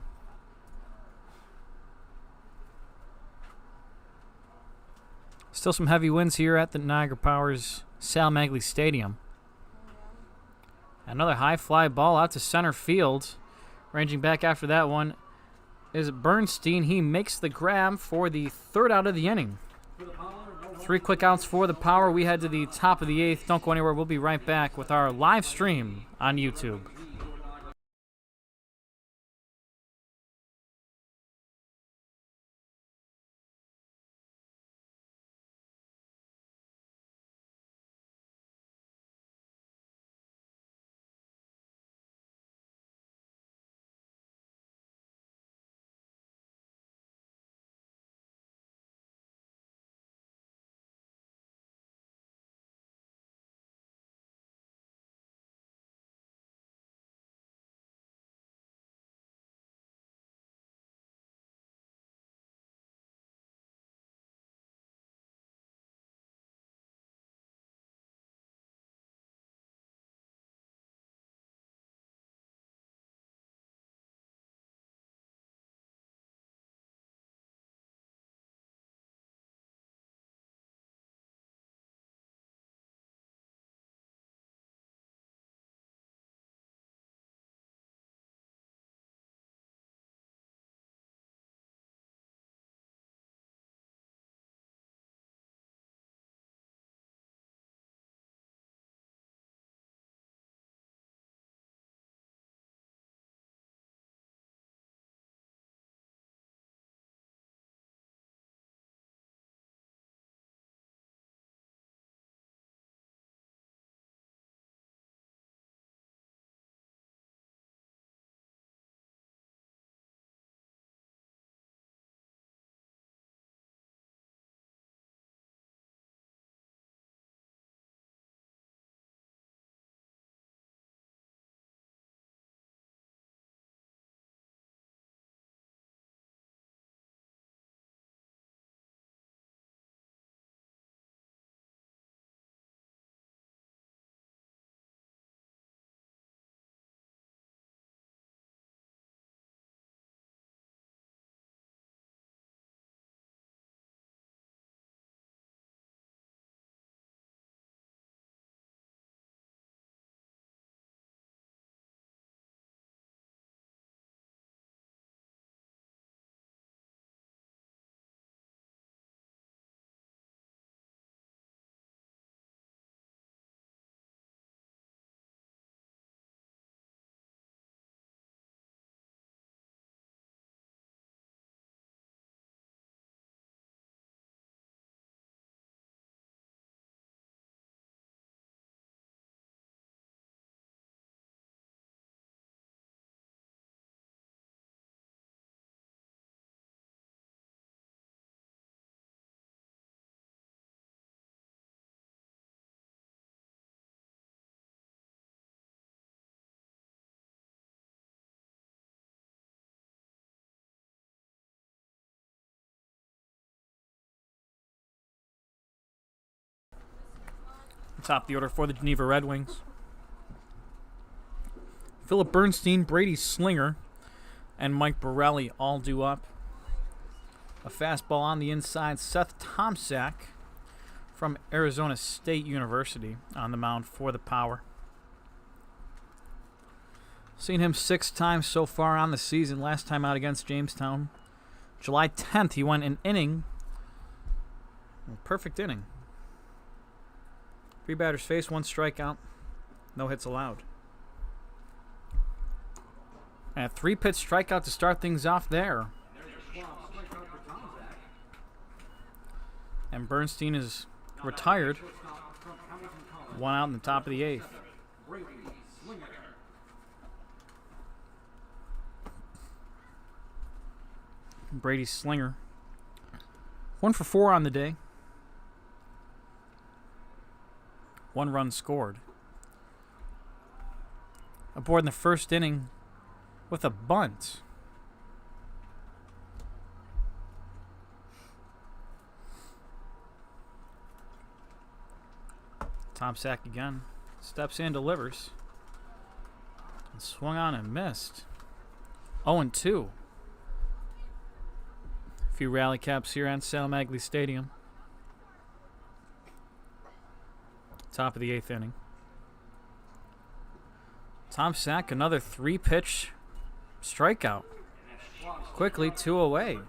Still some heavy winds here at the Niagara Power's Sal Magley Stadium. Another high fly ball out to center field. Ranging back after that one is Bernstein. He makes the grab for the 3rd out of the inning. 3 quick outs for the Power. We head to the top of the 8th. Don't go anywhere. We'll be right back with our live stream on YouTube. Top of the order for the Geneva Red Wings. Philip Bernstein, Brady Slinger, and Mike Borelli all due up. A fastball on the inside. Seth Tomczak from Arizona State University on the mound for the Power. Seen him 6 times so far on the season. Last time out against Jamestown, July 10th, he went an inning. Perfect inning. 3 batters faced, 1 strikeout, no hits allowed. And a 3-pitch strikeout to start things off there. And Bernstein is retired. 1 out in the top of the 8th. Brady Slinger. 1 for 4 on the day. 1 run scored. Aboard in the first inning with a bunt. Tom Sack again. Steps in, delivers. And swung on and missed. 0-2. A few rally caps here at Sal Magley Stadium. Top of the 8th inning. Tom Sack, another 3-pitch strikeout. Quickly, 2 away.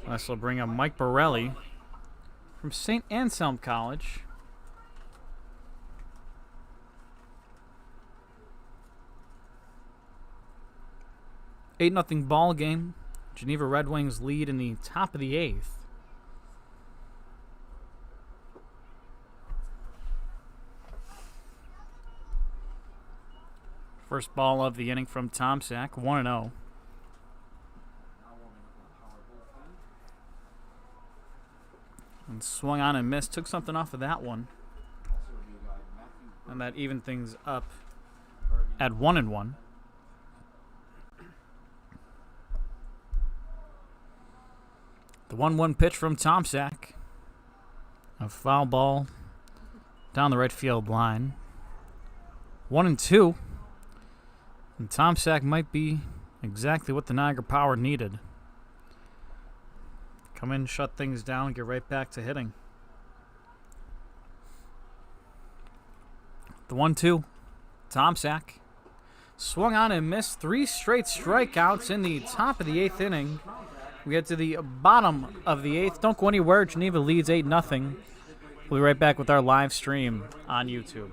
This will bring up Mike Borelli from St. Anselm College. Eight 0 ball game. Geneva Red Wings lead in the top of the 8th. First ball of the inning from Tom Sack, 1-0. And swung on and missed. Took something off of that one. And that evened things up at 1-1. The 1-1 pitch from Tom Sack. A foul ball down the right field line. 1-2. And Tom Sack might be exactly what the Niagara Power needed. Come in, shut things down, get right back to hitting. The 1-2. Tom Sack. Swung on and missed. 3 straight strikeouts in the top of the 8th inning. We get to the bottom of the 8th. Don't go anywhere. Geneva leads 8-0. We'll be right back with our live stream on YouTube.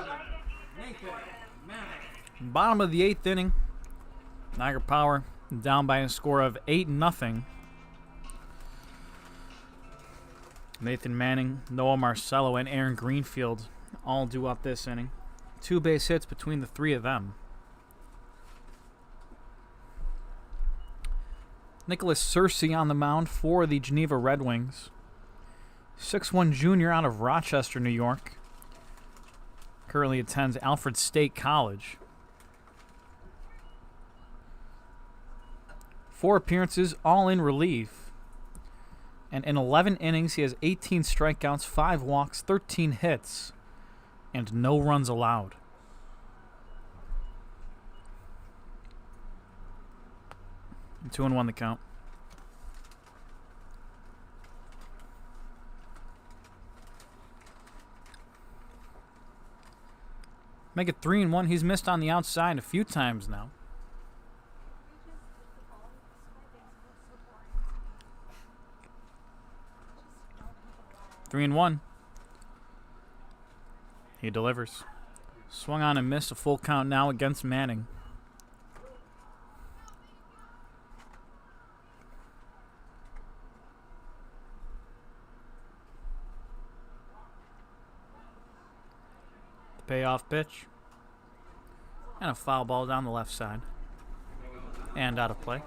7, Nathan Manning. Bottom of the 8th inning. Niagara Power down by a score of 8-0. Nathan Manning, Noah Marcello, and Aaron Greenfield all due up this inning. 2 base hits between the 3 of them. Nicholas Searcy on the mound for the Geneva Red Wings. 6'1" junior out of Rochester, New York. Currently attends Alfred State College. 4 appearances, all in relief. And in 11 innings, he has 18 strikeouts, 5 walks, 13 hits, and no runs allowed. And 2-1 the count. Make it 3-1. He's missed on the outside a few times now. We just hit the ball. 3-1. He delivers. Swung on and missed. A full count now against Manning. The payoff pitch. And a foul ball down the left side. And out of play.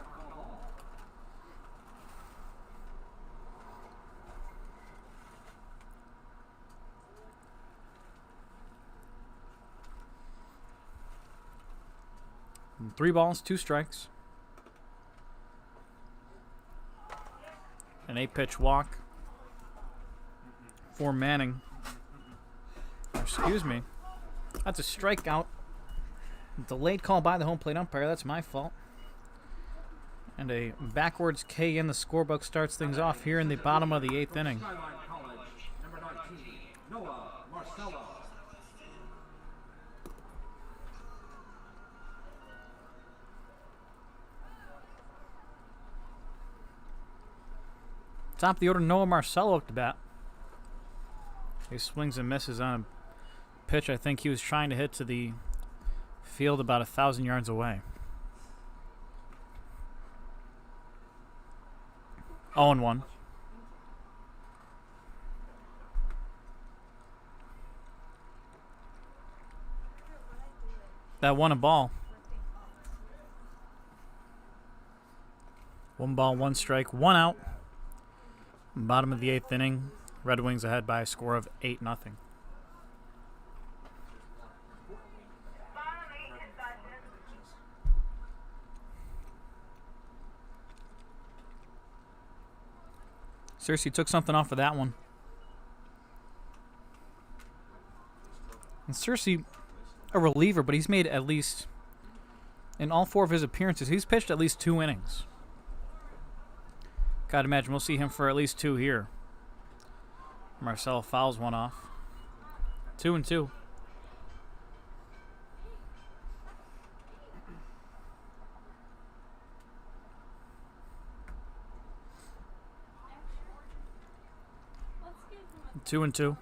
And 3 balls, 2 strikes. An 8-pitch walk for Manning. Excuse me. That's a strikeout. Delayed call by the home plate umpire. That's my fault. And a backwards K in the scorebook starts things off here in the bottom of the 8th inning. Skyline College, number 19, Noah Marcello. Top of the order, Noah Marcello up to bat. He swings and misses on a pitch I think he was trying to hit to the field about 1,000 yards away. 0-1. That won a ball. 1 ball, 1 strike, 1 out. Bottom of the 8th inning. Red Wings ahead by a score of 8-0. Cersei took something off of that one. And Cersei, a reliever, but he's made at least, in all 4 of his appearances, he's pitched at least 2 innings. Gotta imagine we'll see him for at least 2 here. Marcelo fouls one off. 2-2. Let's give him a 2-2.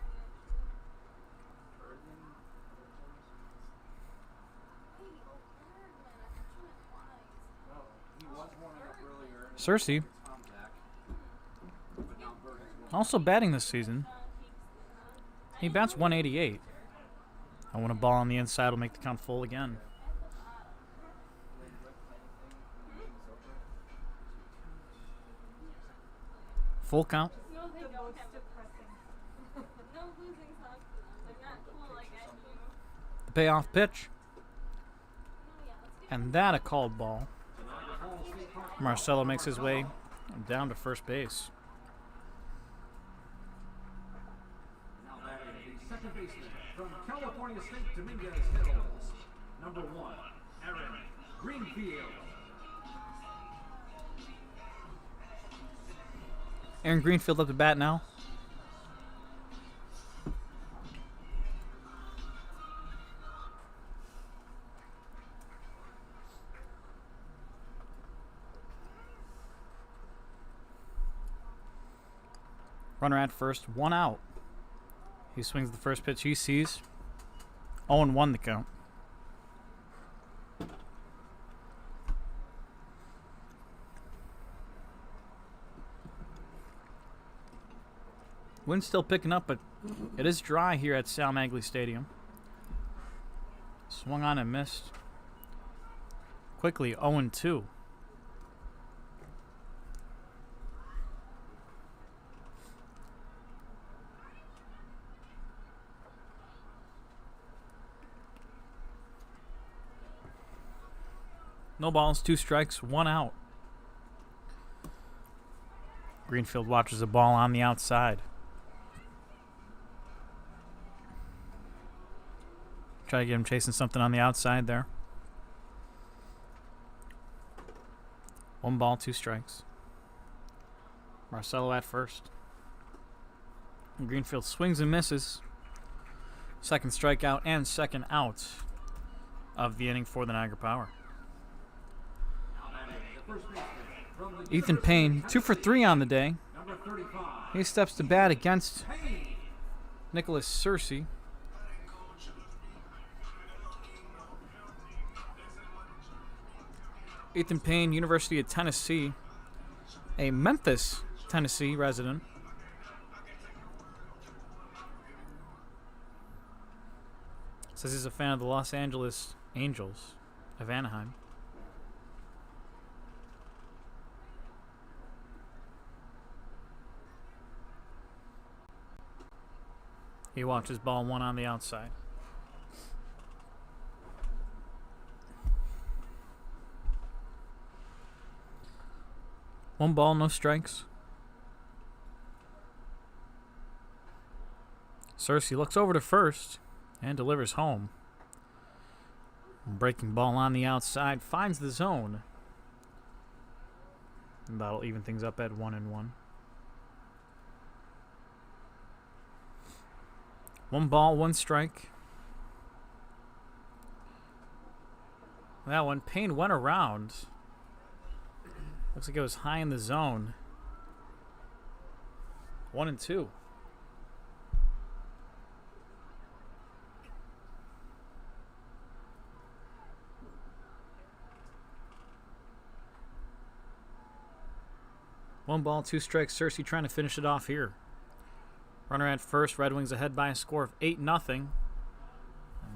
He was warming up earlier. Cersei Contact. But now Bergen's going also batting this season. He bats 188. I want a ball on the inside will make the count full again. Full count. No, they don't have a no losing songs for them. They're not cool like I do. The payoff pitch. No, yeah, let's give And that a called ball. Marcelo makes his way down to first base. now batting the second baseman from California State Dominguez Hills, number 1, Aaron Greenfield. Aaron Greenfield up to bat now. Runner at first, 1 out. He swings the first pitch he sees. 0-1 the count. Wind's still picking up, but it is dry here at Sal Magley Stadium. Swung on and missed. Quickly 0-2. No balls, 2 strikes, 1 out. Greenfield watches the ball on the outside. Try to get him chasing something on the outside there. 1 ball, 2 strikes. Marcelo at first. And Greenfield swings and misses. Second strikeout and second out of the inning for the Niagara Power. Ethan Payne, 2 for 3 on the day. He steps to bat against Nicholas Searcy. Ethan Payne, University of Tennessee, a Memphis, Tennessee resident. Says he's a fan of the Los Angeles Angels of Anaheim. He watches ball 1 on the outside. One ball, no strikes. Searcy looks over to first and delivers home. Breaking ball on the outside finds the zone. And that'll even things up at 1-1. 1 ball, 1 strike. That one, Payne went around. Looks like it was high in the zone. 1-2. One ball, 2 strikes. Searcy trying to finish it off here. Runner at first. Red Wings ahead by a score of 8-0. And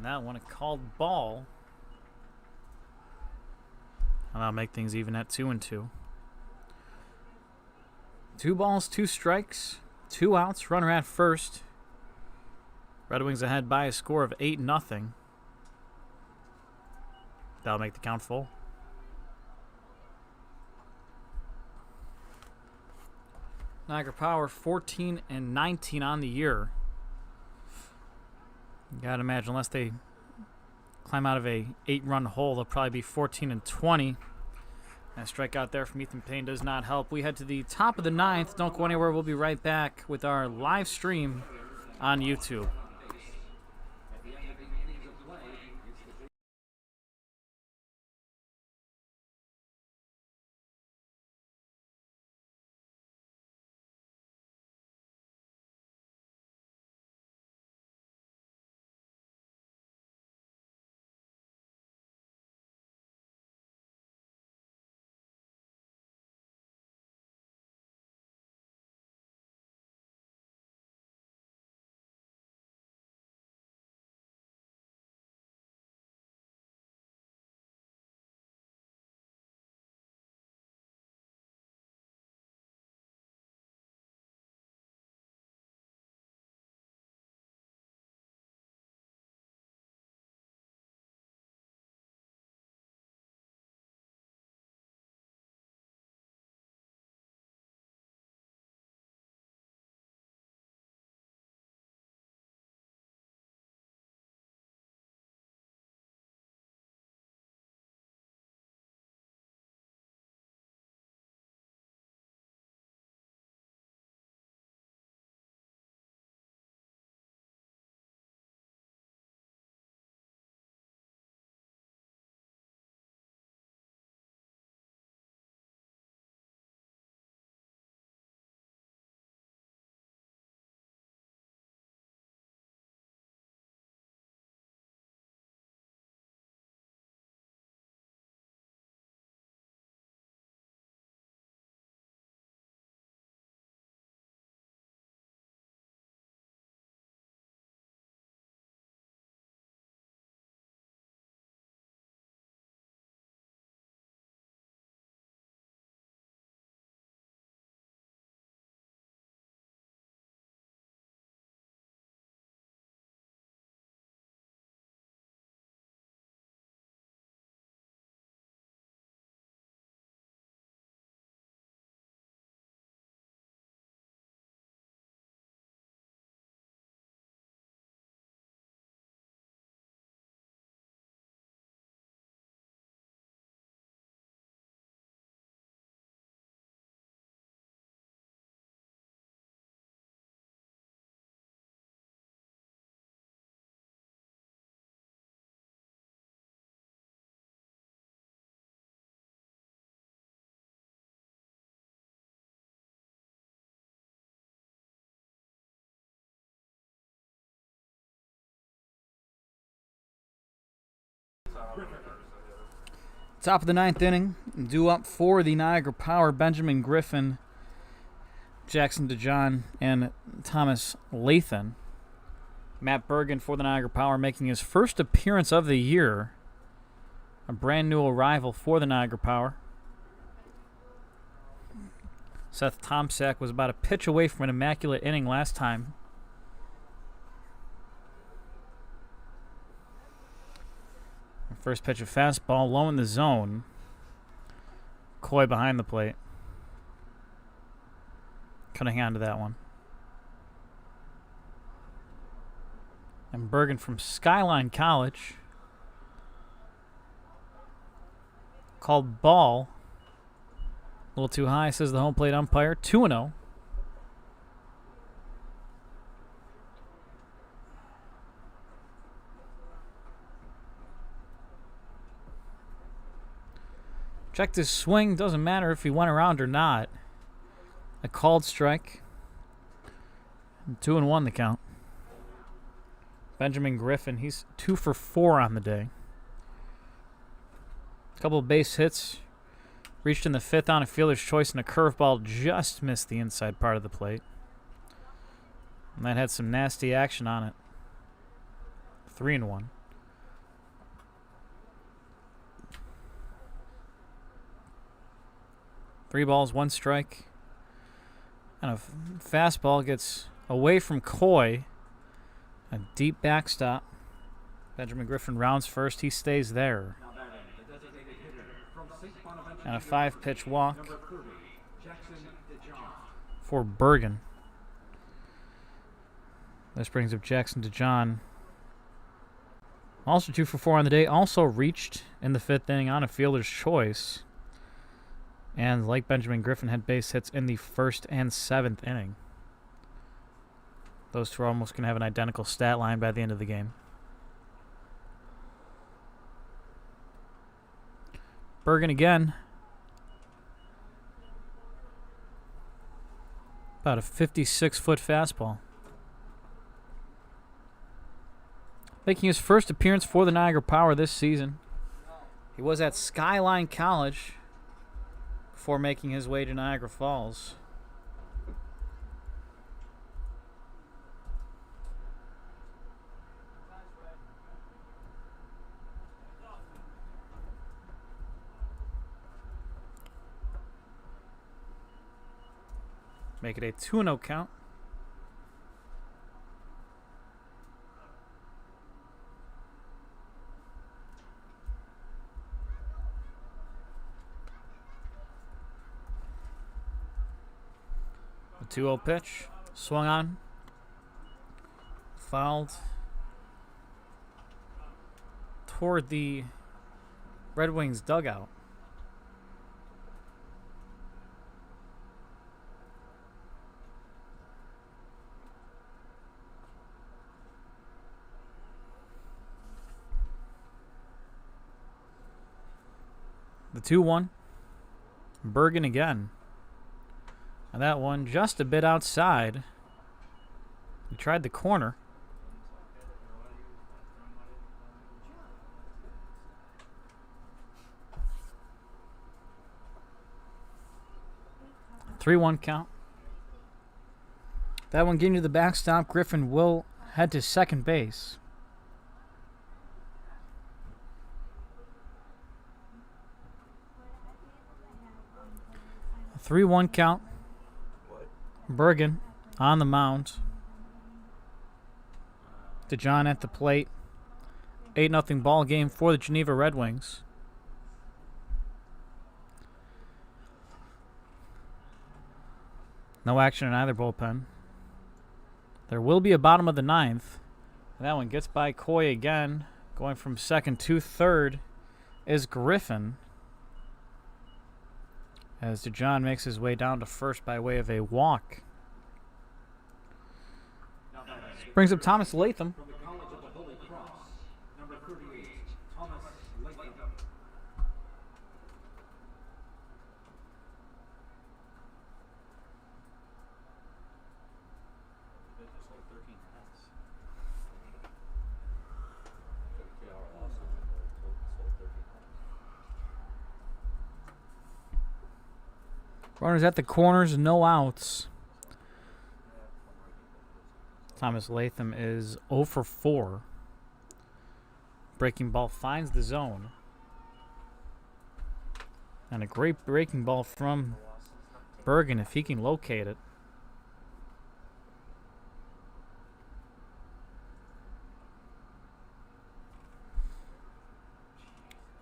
that one a called ball. And that'll make things even at 2-2. 2 balls, 2 strikes, 2 outs. Runner at first. Red Wings ahead by a score of 8-0. That'll make the count full. Niagara Power 14-19 on the year. You gotta imagine unless they climb out of a 8-run hole, they'll probably be 14-20. And a strikeout there from Ethan Payne does not help. We head to the top of the 9th. Don't go anywhere. We'll be right back with our live stream on YouTube. Top of the 9th inning, due up for the Niagara Power, Benjamin Griffin, Jackson DeJohn, and Thomas Lathan. Matt Bergen for the Niagara Power making his first appearance of the year. A brand new arrival for the Niagara Power. Seth Tomczak was about a pitch away from an immaculate inning last time. First pitch of fastball, low in the zone. Coy behind the plate. Couldn't hang on to that one. And Bergen from Skyline College. Called ball. A little too high, says the home plate umpire. 2-0. Checked his swing. Doesn't matter if he went around or not. A called strike. 2-1 the count. Benjamin Griffin, he's 2 for 4 on the day. A couple of base hits. Reached in the 5th on a fielder's choice, and a curveball just missed the inside part of the plate. And that had some nasty action on it. 3-1. Three balls, 1 strike. And a fastball gets away from Coy. A deep backstop. Benjamin Griffin rounds first. He stays there. And a 5-pitch walk for Bergen. This brings up Jackson DeJohn. Also 2 for 4 on the day. Also reached in the 5th inning on a fielder's choice. And like Benjamin Griffin, had base hits in the 1st and 7th inning. Those two are almost going to have an identical stat line by the end of the game. Bergen again. About a 56-foot fastball. Making his first appearance for the Niagara Power this season. He was at Skyline College before making his way to Niagara Falls. Make it a 2-0 count. A 2-0 pitch. Swung on. Fouled toward the Red Wings dugout. The 2-1. Bergen again. And that one just a bit outside. He tried the corner. A 3-1 count. That one getting to the backstop. Griffin will head to second base. A 3-1 count. Bergen on the mound. DeJohn at the plate. 8-0 ball game for the Geneva Red Wings. No action in either bullpen. There will be a bottom of the 9th. And that one gets by Coy again. Going from second to third is Griffin. As DeJohn makes his way down to first by way of a walk. Brings up Thomas Latham. From the College of the Holy Cross, number 38, Thomas Latham. Runners at the corners, no outs. Thomas Latham is 0 for 4. Breaking ball finds the zone. And a great breaking ball from Bergen if he can locate it.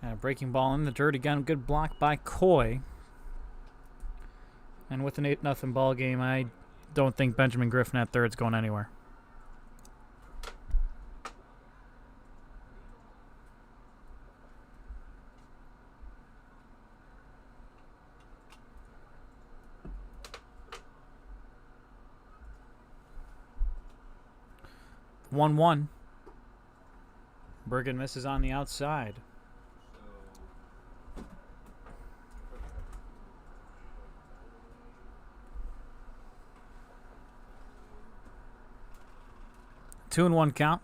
And a breaking ball in the dirt again. Good block by Coy. And with an 8-0 ball game, I don't think Benjamin Griffin at third is going anywhere. One. Bergen misses on the outside. Two and 1 count.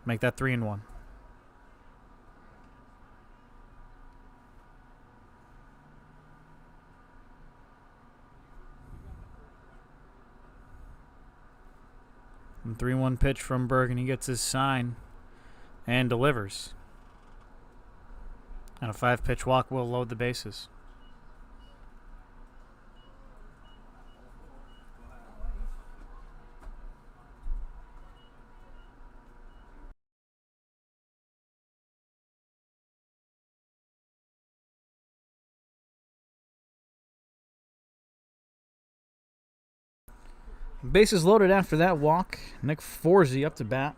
Make that 3 and 1. And 3-1 pitch from Bergen. He gets his sign and delivers. And a 5-pitch walk will load the bases. Bases loaded after that walk. Nick Forsey up to bat.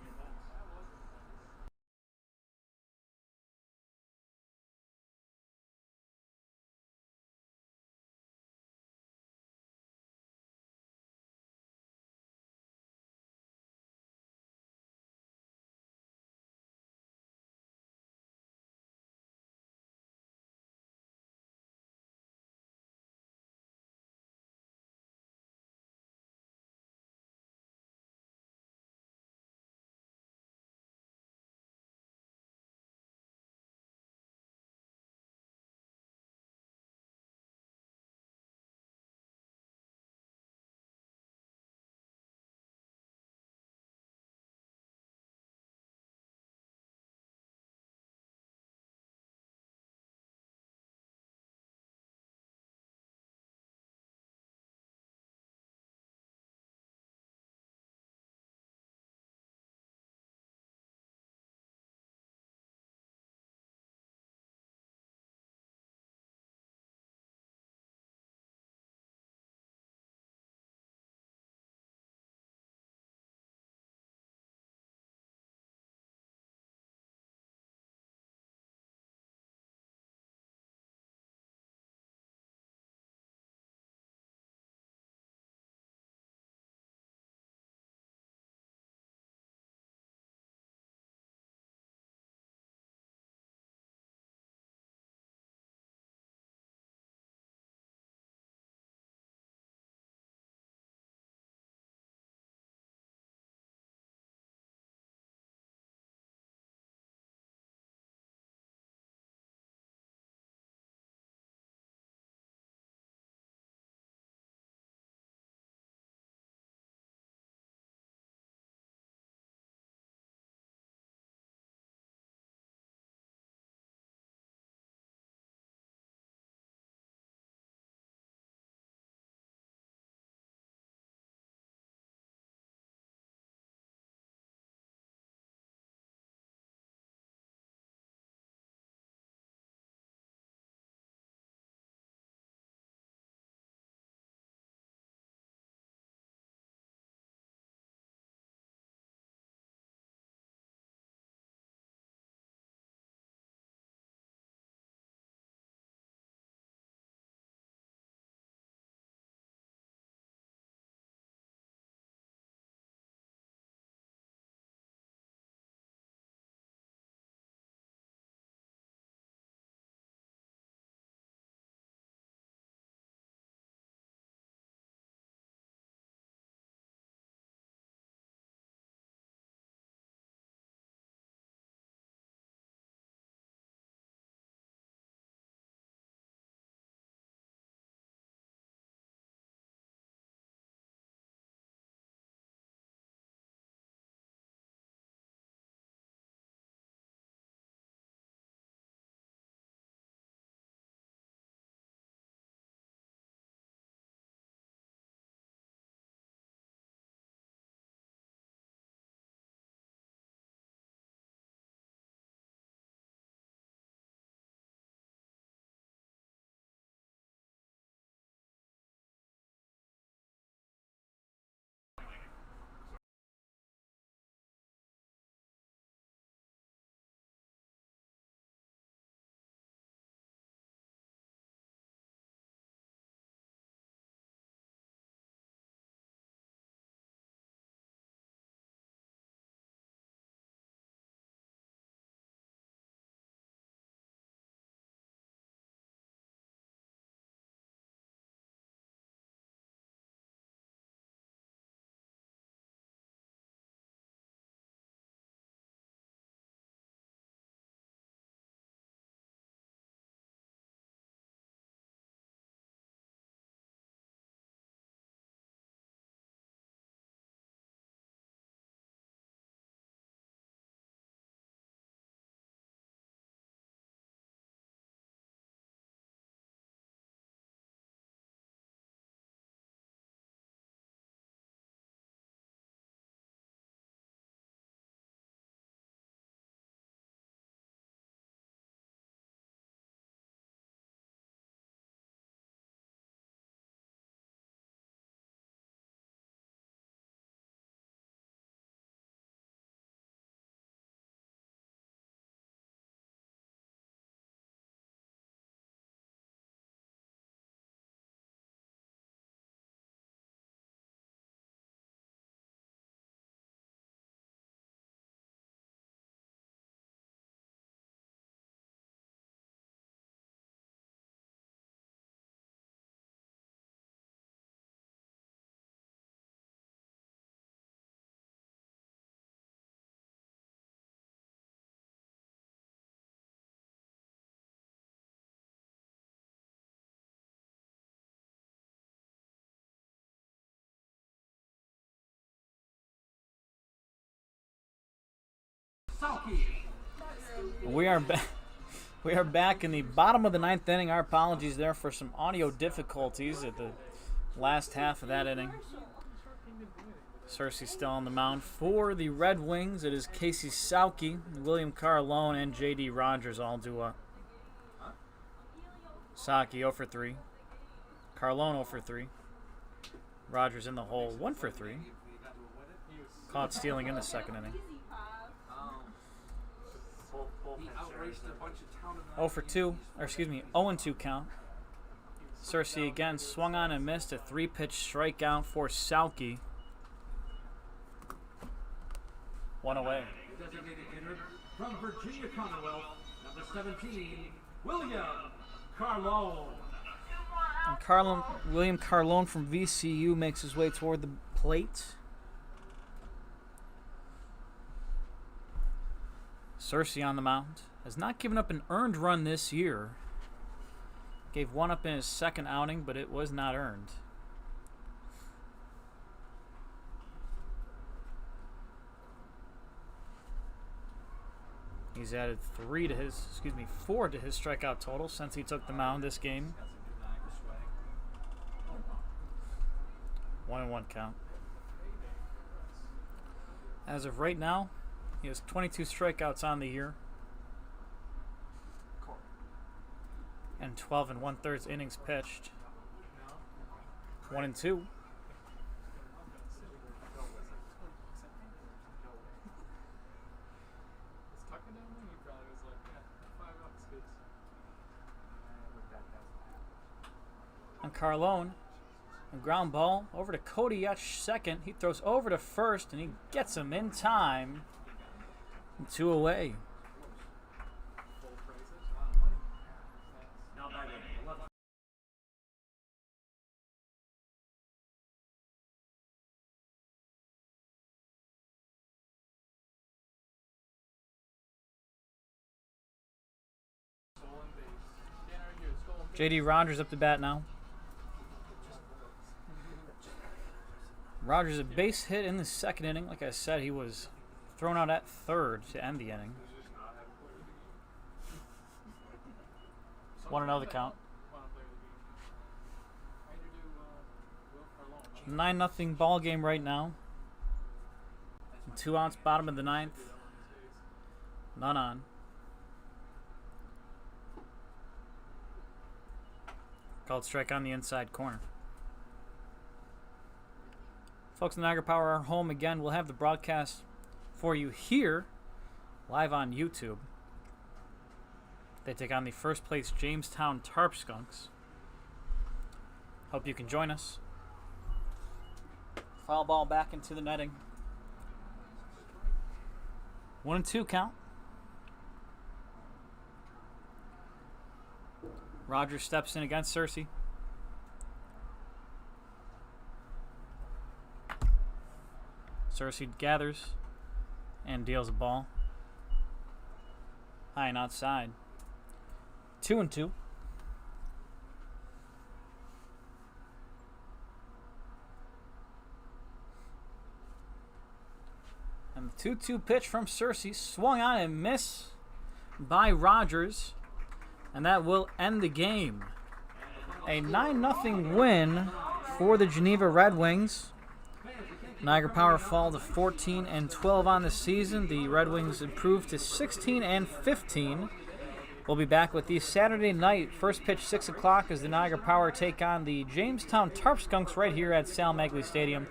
Salke. We are back. We are back in the bottom of the ninth inning. Our apologies there for some audio difficulties at the last half of that inning. Cersei's still on the mound. For the Red Wings, it is Casey Salke, William Carlone, and J.D. Rogers all do up. Salke 0 for 3. Carlone 0 for 3. Rogers in the hole 1 for 3. Caught stealing in the second inning. 0 for 2, or excuse me, 0 and 2 count. Cersei again swung on and missed a 3-pitch strikeout for Salke. 1 away. Designated hitter from Virginia Commonwealth, number 17, William Carlone. And William Carlone from VCU makes his way toward the plate. Cersei on the mound. Has not given up an earned run this year. Gave one up in his second outing, but it was not earned. He's added 4 to his strikeout total since he took the mound this game. 1-1 count. As of right now, he has 22 strikeouts on the year and 12 1/3 innings pitched. 1 and 2. And Carlone, a ground ball over to Cody Yetch second. He throws over to first and he gets him in time. 2 away. J.D. Rogers up to bat now. Rogers a base hit in the second inning. Like I said, he was thrown out at third to end the inning. 1-0 the count. 9-0 ball game right now. 2 outs, bottom of the ninth. None on. Called strike on the inside corner. Folks, the Niagara Power are home again. We'll have the broadcast for you here, live on YouTube. They take on the first place Jamestown Tarp Skunks. Hope you can join us. Foul ball back into the netting. 1 and 2 count. Rogers steps in against Cersei. Cersei gathers and deals a ball. High and outside. 2 and 2. And the 2-2 pitch from Cersei swung on and missed by Rogers. And that will end the game. A 9-0 win for the Geneva Red Wings. Niagara Power fall to 14-12 on the season. The Red Wings improved to 16-15. We'll be back with the Saturday night first pitch 6 o'clock as the Niagara Power take on the Jamestown Tarp Skunks right here at Sal Magley Stadium.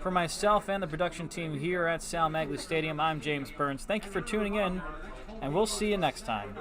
For myself and the production team here at Sal Magley Stadium, I'm James Burns. Thank you for tuning in, and we'll see you next time.